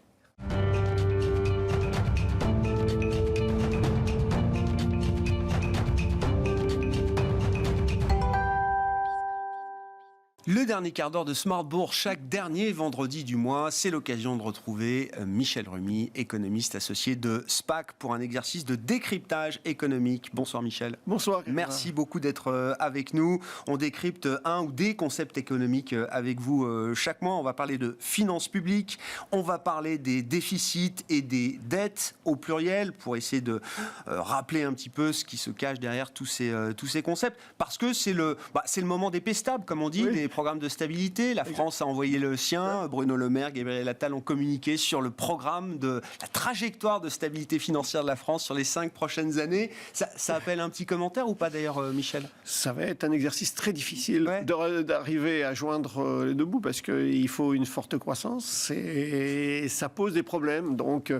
Le dernier quart d'heure de Smart Bourse, chaque dernier vendredi du mois, c'est l'occasion de retrouver Michel Remy, économiste associé de SPAC, pour un exercice de décryptage économique. Bonsoir Michel. Bonsoir. Merci beaucoup d'être avec nous. On décrypte un ou des concepts économiques avec vous chaque mois. On va parler de finances publiques, on va parler des déficits et des dettes au pluriel pour essayer de rappeler un petit peu ce qui se cache derrière tous ces concepts. Parce que c'est le moment des pestables, comme on dit, des programme de stabilité. La France a envoyé le sien. Bruno Le Maire, Gabriel Attal ont communiqué sur le programme de la trajectoire de stabilité financière de la France sur les 5 prochaines années. Ça appelle un petit commentaire ou pas d'ailleurs, Michel? Ça va être un exercice très difficile d'arriver à joindre les deux bouts parce qu'il faut une forte croissance et ça pose des problèmes. Donc,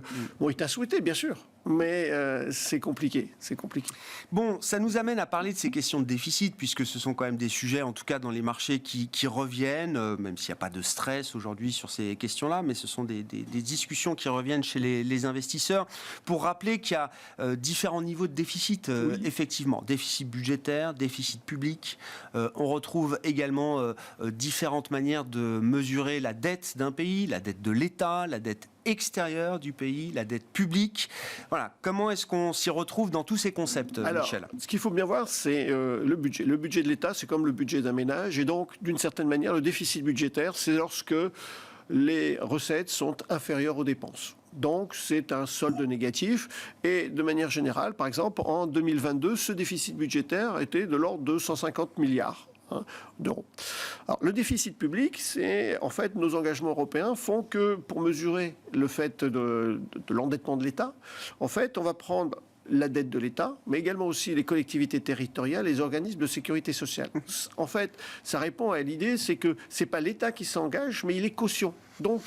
il t'a souhaité, bien sûr. Mais c'est compliqué, Bon, ça nous amène à parler de ces questions de déficit, puisque ce sont quand même des sujets, en tout cas dans les marchés, qui reviennent, même s'il n'y a pas de stress aujourd'hui sur ces questions-là, mais ce sont des discussions qui reviennent chez les investisseurs, pour rappeler qu'il y a différents niveaux de déficit, effectivement. Déficit budgétaire, déficit public. On retrouve également différentes manières de mesurer la dette d'un pays, la dette de l'État, la dette extérieure du pays, la dette publique. Voilà. Comment est-ce qu'on s'y retrouve dans tous ces concepts, Michel? Ce qu'il faut bien voir, c'est le budget. Le budget de l'État, c'est comme le budget d'un ménage. Et donc, d'une certaine manière, le déficit budgétaire, c'est lorsque les recettes sont inférieures aux dépenses. Donc, c'est un solde négatif. Et de manière générale, par exemple, en 2022, ce déficit budgétaire était de l'ordre de 150 milliards. D'euros. Alors, le déficit public, c'est en fait nos engagements européens font que pour mesurer le fait de l'endettement de l'État, en fait, on va prendre la dette de l'État, mais également aussi les collectivités territoriales, les organismes de sécurité sociale. En fait, ça répond à l'idée, c'est que c'est pas l'État qui s'engage, mais il est caution. Donc,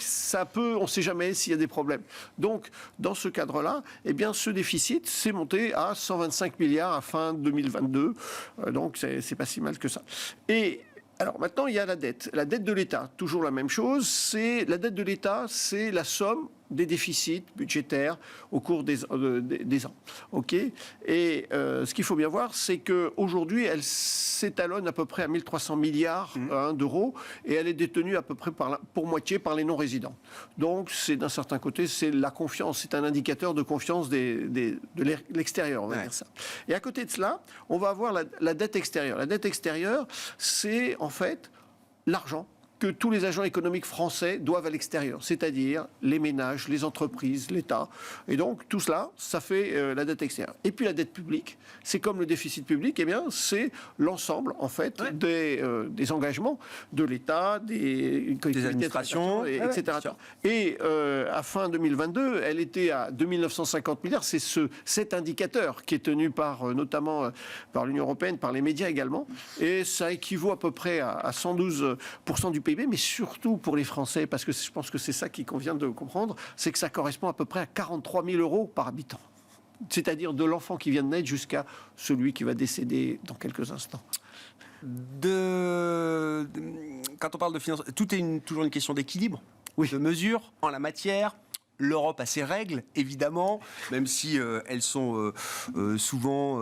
on ne sait jamais s'il y a des problèmes. Donc, dans ce cadre-là, eh bien, ce déficit s'est monté à 125 milliards à fin 2022. Donc, c'est pas si mal que ça. Et alors maintenant, il y a la dette. La dette de l'État, toujours la même chose. La dette de l'État, c'est la somme des déficits budgétaires au cours des ans. OK ? Et ce qu'il faut bien voir, c'est qu'aujourd'hui, s'étalonne à peu près à 1300 milliards d'euros et elle est détenue à peu près pour moitié par les non-résidents. Donc, c'est d'un certain côté, c'est la confiance, c'est un indicateur de confiance de l'extérieur, on va dire ça. Et à côté de cela, on va avoir la dette extérieure. La dette extérieure, c'est en fait l'argent que tous les agents économiques français doivent à l'extérieur, c'est-à-dire les ménages, les entreprises, l'État. Et donc, tout cela, ça fait la dette extérieure. Et puis, la dette publique, c'est comme le déficit public, eh bien, c'est l'ensemble, en fait, des engagements de l'État, des administrations, etc. Et à fin 2022, elle était à 2950 milliards. C'est cet indicateur qui est tenu notamment par l'Union européenne, par les médias également. Et ça équivaut à peu près à 112% du PIB. Mais surtout pour les Français, parce que je pense que c'est ça qu'il convient de comprendre, c'est que ça correspond à peu près à 43 000 euros par habitant. C'est-à-dire de l'enfant qui vient de naître jusqu'à celui qui va décéder dans quelques instants. Quand on parle de finances, tout est toujours une question d'équilibre, de mesure en la matière. L'Europe a ses règles, évidemment, même si elles sont souvent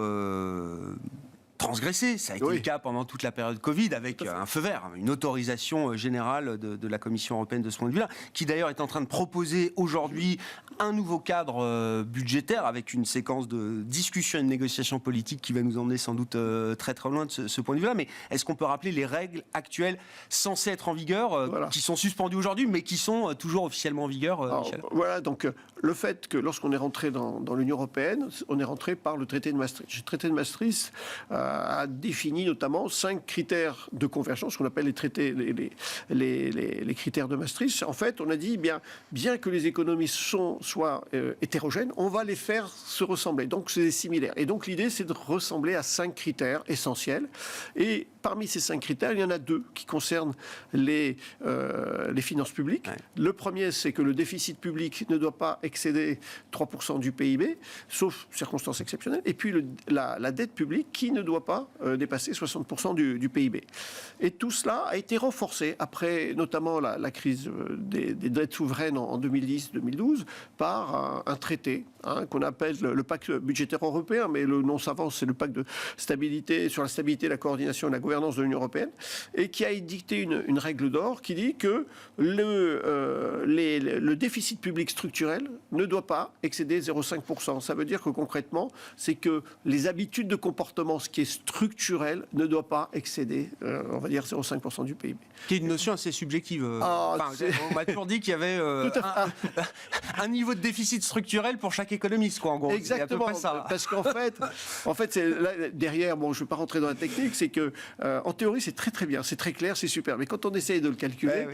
transgressé. Ça a été le cas pendant toute la période Covid avec un feu vert, une autorisation générale de la Commission européenne de ce point de vue-là, qui d'ailleurs est en train de proposer aujourd'hui un nouveau cadre budgétaire avec une séquence de discussion et de négociations politiques qui va nous emmener sans doute très très loin de ce point de vue-là. Mais est-ce qu'on peut rappeler les règles actuelles censées être en vigueur, qui sont suspendues aujourd'hui, mais qui sont toujours officiellement en vigueur, Michel ? Voilà, donc le fait que lorsqu'on est rentré dans l'Union européenne, on est rentré par le traité de Maastricht. Le traité de Maastricht a défini notamment 5 critères de convergence, ce qu'on appelle les critères de Maastricht. En fait, on a dit, bien que les économies soient hétérogènes, on va les faire se ressembler. Donc, c'est similaire. Et donc, l'idée, c'est de ressembler à 5 critères essentiels. Et parmi ces 5 critères, il y en a 2 qui concernent les finances publiques. Ouais. Le premier, c'est que le déficit public ne doit pas excéder 3% du PIB, sauf circonstances exceptionnelles. Et puis, la dette publique qui ne doit pas dépasser 60% du PIB. Et tout cela a été renforcé après, notamment la crise des dettes souveraines en 2010-2012, par un traité qu'on appelle le pacte budgétaire européen, mais le nom savant, c'est le pacte de stabilité, sur la stabilité, la coordination et la gouvernance de l'Union européenne, et qui a édicté une règle d'or qui dit que le déficit public structurel ne doit pas excéder 0,5%. Ça veut dire que concrètement, c'est que les habitudes de comportement, ce qui est structurel, ne doit pas excéder, on va dire, 0,5% du PIB. Qui est une notion assez subjective. On m'a toujours dit qu'il y avait un niveau de déficit structurel pour chaque économiste, quoi, en gros. Exactement, c'est à peu près ça. Parce qu'en fait, c'est là, derrière, je ne vais pas rentrer dans la technique, c'est que en théorie, c'est très très bien, c'est très clair, c'est super. Mais quand on essaye de le calculer,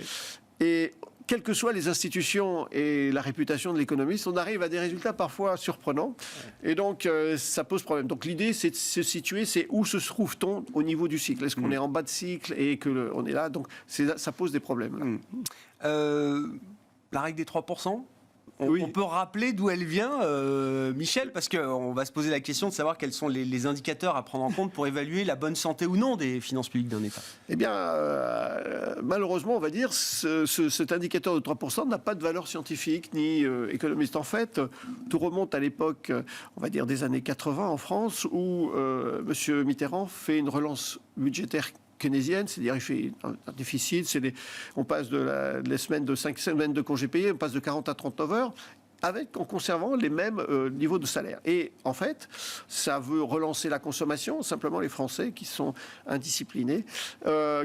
et quelles que soient les institutions et la réputation de l'économiste, on arrive à des résultats parfois surprenants. Et donc, ça pose problème. Donc, l'idée, c'est de se situer, c'est où se trouve-t-on au niveau du cycle ? Est-ce qu'on est en bas de cycle et qu'on est là ? Donc, ça pose des problèmes. La règle des 3%, on peut rappeler d'où elle vient, Michel, parce qu'on va se poser la question de savoir quels sont les indicateurs à prendre en compte pour évaluer la bonne santé ou non des finances publiques d'un État. Eh bien, malheureusement, on va dire, cet indicateur de 3% n'a pas de valeur scientifique ni économiste. En fait, tout remonte à l'époque, on va dire, des années 80 en France, où M. Mitterrand fait une relance budgétaire keynésienne, c'est-à-dire il fait un déficit, on passe les semaines de 5 semaines de congés payés, on passe de 40 à 39 heures, en conservant les mêmes niveaux de salaire. Et en fait, ça veut relancer la consommation. Simplement, les Français, qui sont indisciplinés,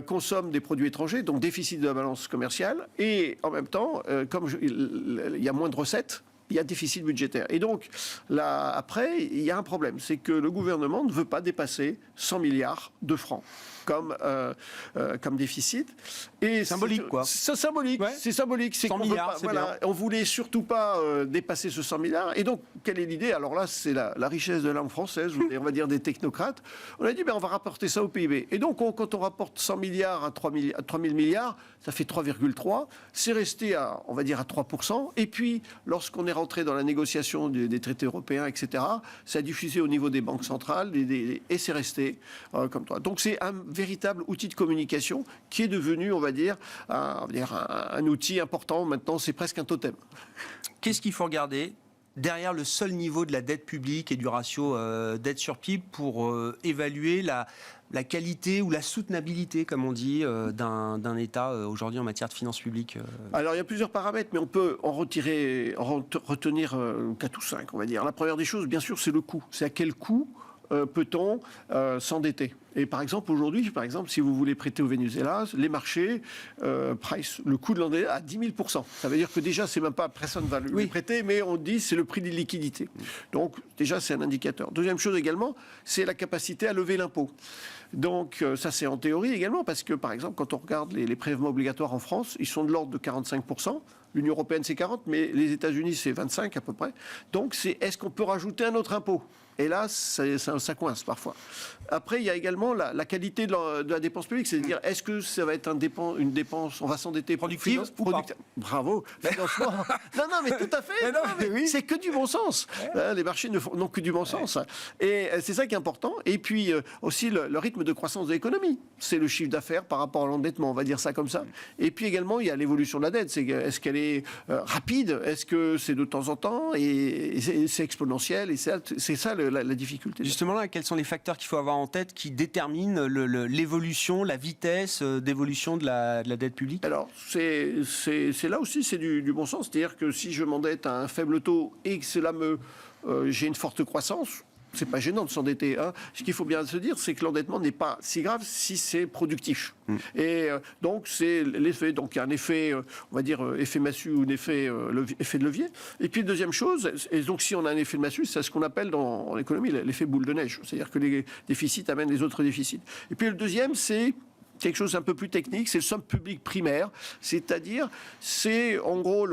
consomment des produits étrangers, donc déficit de la balance commerciale. Et en même temps, comme il y a moins de recettes, il y a déficit budgétaire. Et donc, là, après, il y a un problème. C'est que le gouvernement ne veut pas dépasser 100 milliards de francs comme déficit. Et symbolique, quoi. C'est symbolique. Ouais. C'est symbolique. 100 milliards, c'est bien. On voulait surtout pas dépasser ce 100 milliards. Et donc, quelle est l'idée ? Alors là, c'est la richesse de la langue française, on va dire des technocrates. On a dit, on va rapporter ça au PIB. Et donc, quand on rapporte 100 milliards à 3 000 milliards, ça fait 3,3. C'est resté on va dire, à 3%. Et puis, lorsqu'on est rentré dans la négociation des traités européens, etc., ça a diffusé au niveau des banques centrales et c'est resté comme toi. Donc, c'est un véritable outil de communication qui est devenu, on va dire, un outil important. Maintenant, c'est presque un totem. Qu'est-ce qu'il faut regarder derrière le seul niveau de la dette publique et du ratio dette sur PIB pour évaluer la qualité ou la soutenabilité, comme on dit, d'un État aujourd'hui en matière de finances publiques? Alors, il y a plusieurs paramètres, mais on peut en retenir 4 ou 5, on va dire. La première des choses, bien sûr, c'est le coût. C'est à quel coût peut-on s'endetter? Et par exemple, aujourd'hui, si vous voulez prêter au Venezuela, les marchés price le coût de l'endettement à 10 000%. Ça veut dire que déjà, c'est même pas personne ne va lui prêter, mais on dit c'est le prix des liquidités. Donc déjà, c'est un indicateur. Deuxième chose également, c'est la capacité à lever l'impôt. Donc ça, c'est en théorie également, parce que par exemple, quand on regarde les prélèvements obligatoires en France, ils sont de l'ordre de 45%. L'Union européenne, c'est 40%, mais les États-Unis, c'est 25% à peu près. Donc c'est est-ce qu'on peut rajouter un autre impôt? Et là, ça coince parfois. Après, il y a également la qualité de la dépense publique. C'est-à-dire, est-ce que ça va être une dépense, on va s'endetter productive ou pas? Bravo. Financement. non, mais tout à fait. Oui. C'est que du bon sens. Ouais. Les marchés n'ont que du bon sens. Et c'est ça qui est important. Et puis, aussi, le rythme de croissance de l'économie. C'est le chiffre d'affaires par rapport à l'endettement, on va dire ça comme ça. Et puis également, il y a l'évolution de la dette. Est-ce qu'elle est rapide? Est-ce que c'est de temps en temps? Et c'est exponentiel. Et c'est ça la difficulté. Justement, là, quels sont les facteurs qu'il faut avoir en tête qui déterminent l'évolution, la vitesse d'évolution de la dette publique? Alors, c'est là aussi, c'est du bon sens. C'est-à-dire que si je m'endette à un faible taux et que cela j'ai une forte croissance, c'est pas gênant de s'endetter. Hein. Ce qu'il faut bien se dire, c'est que l'endettement n'est pas si grave si c'est productif. Et donc, c'est l'effet. Donc, il y a un effet, on va dire, effet massue ou un effet de levier. Et puis, deuxième chose, et donc, si on a un effet de massue, c'est ce qu'on appelle en économie l'effet boule de neige. C'est-à-dire que les déficits amènent les autres déficits. Et puis, le deuxième, c'est quelque chose un peu plus technique, c'est le solde public primaire, c'est-à-dire, c'est en gros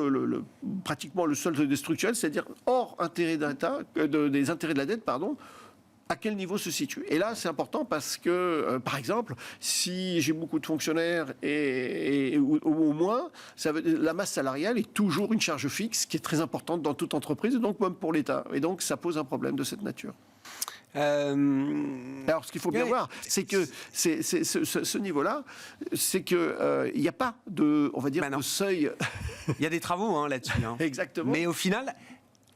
pratiquement le solde structurel, c'est-à-dire hors intérêt d'État, des intérêts de la dette, pardon, à quel niveau se situe. Et là, c'est important parce que, par exemple, si j'ai beaucoup de fonctionnaires ou au moins, la masse salariale est toujours une charge fixe qui est très importante dans toute entreprise, et donc même pour l'État. Et donc, ça pose un problème de cette nature. Alors, ce qu'il faut bien voir, c'est que ce niveau-là, c'est que il n'y a pas de, on va dire, de seuil. Il y a des travaux là-dessus. Exactement. Mais au final,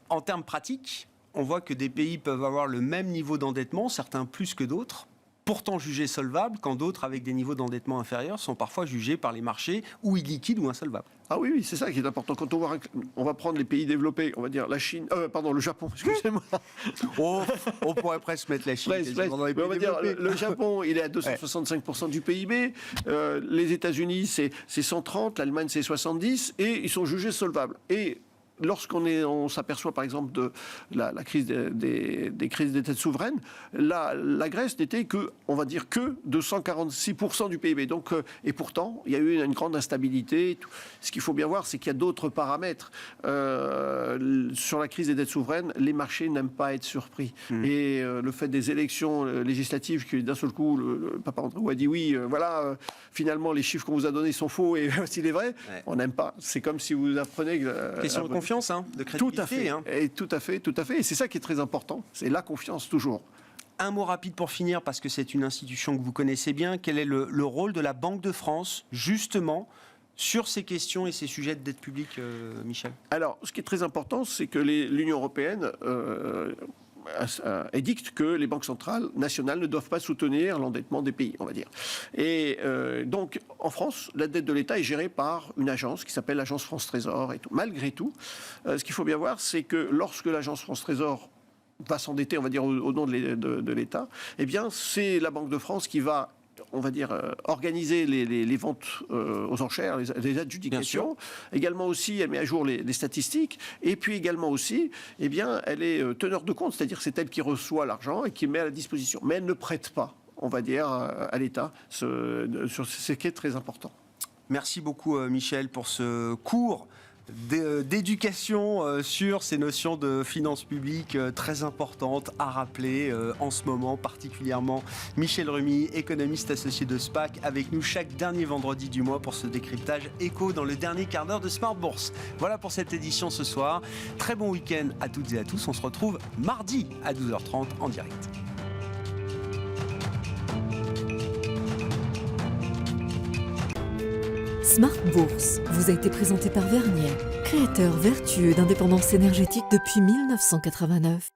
en termes pratiques, on voit que des pays peuvent avoir le même niveau d'endettement, certains plus que d'autres, pourtant jugés solvables, quand d'autres, avec des niveaux d'endettement inférieurs, sont parfois jugés par les marchés ou illiquides ou insolvables. Ah oui, c'est ça qui est important. Quand on va prendre les pays développés, on va dire la Chine, le Japon, excusez-moi. On pourrait presque mettre la Chine. On va dire le Japon, il est à 265% du PIB. Les États-Unis, c'est 130, l'Allemagne, c'est 70, et ils sont jugés solvables. Et lorsqu'on s'aperçoit par exemple de la crise des crises des dettes souveraines, la Grèce n'était que, on va dire, que 246% du PIB. Donc, et pourtant, il y a eu une grande instabilité. Ce qu'il faut bien voir, c'est qu'il y a d'autres paramètres. Sur la crise des dettes souveraines, les marchés n'aiment pas être surpris. Et le fait des élections législatives, qui d'un seul coup, le papa Andrew a dit oui, finalement, les chiffres qu'on vous a donnés sont faux et voici les vrais, on n'aime pas. C'est comme si vous apprenez... Question de confiance, de crédibilité. Tout à fait, et tout à fait. Et c'est ça qui est très important, c'est la confiance toujours. Un mot rapide pour finir, parce que c'est une institution que vous connaissez bien. Quel est le rôle de la Banque de France, justement, sur ces questions et ces sujets de dette publique, Michel? Alors, ce qui est très important, c'est que l'Union européenne édicte que les banques centrales nationales ne doivent pas soutenir l'endettement des pays, on va dire. Et donc, en France, la dette de l'État est gérée par une agence qui s'appelle l'agence France Trésor et tout. Malgré tout, ce qu'il faut bien voir, c'est que lorsque l'agence France Trésor va s'endetter, on va dire, au nom de l'État, eh bien, c'est la Banque de France qui va, on va dire, organiser les ventes aux enchères, les adjudications. Également aussi, elle met à jour les statistiques. Et puis également aussi, eh bien, elle est teneur de compte, c'est-à-dire c'est elle qui reçoit l'argent et qui met à la disposition. Mais elle ne prête pas, on va dire, à l'État, sur ce qui est très important. Merci beaucoup, Michel, pour ce cours d'éducation sur ces notions de finances publiques très importantes à rappeler en ce moment particulièrement. Michel Remy, économiste associé de SPAC, avec nous chaque dernier vendredi du mois pour ce décryptage éco dans le dernier quart d'heure de Smart Bourse. Voilà pour cette édition ce soir. Très bon week-end à toutes et à tous. On se retrouve mardi à 12h30 en direct. Smart Bourse vous a été présenté par Vernier, créateur vertueux d'indépendance énergétique depuis 1989.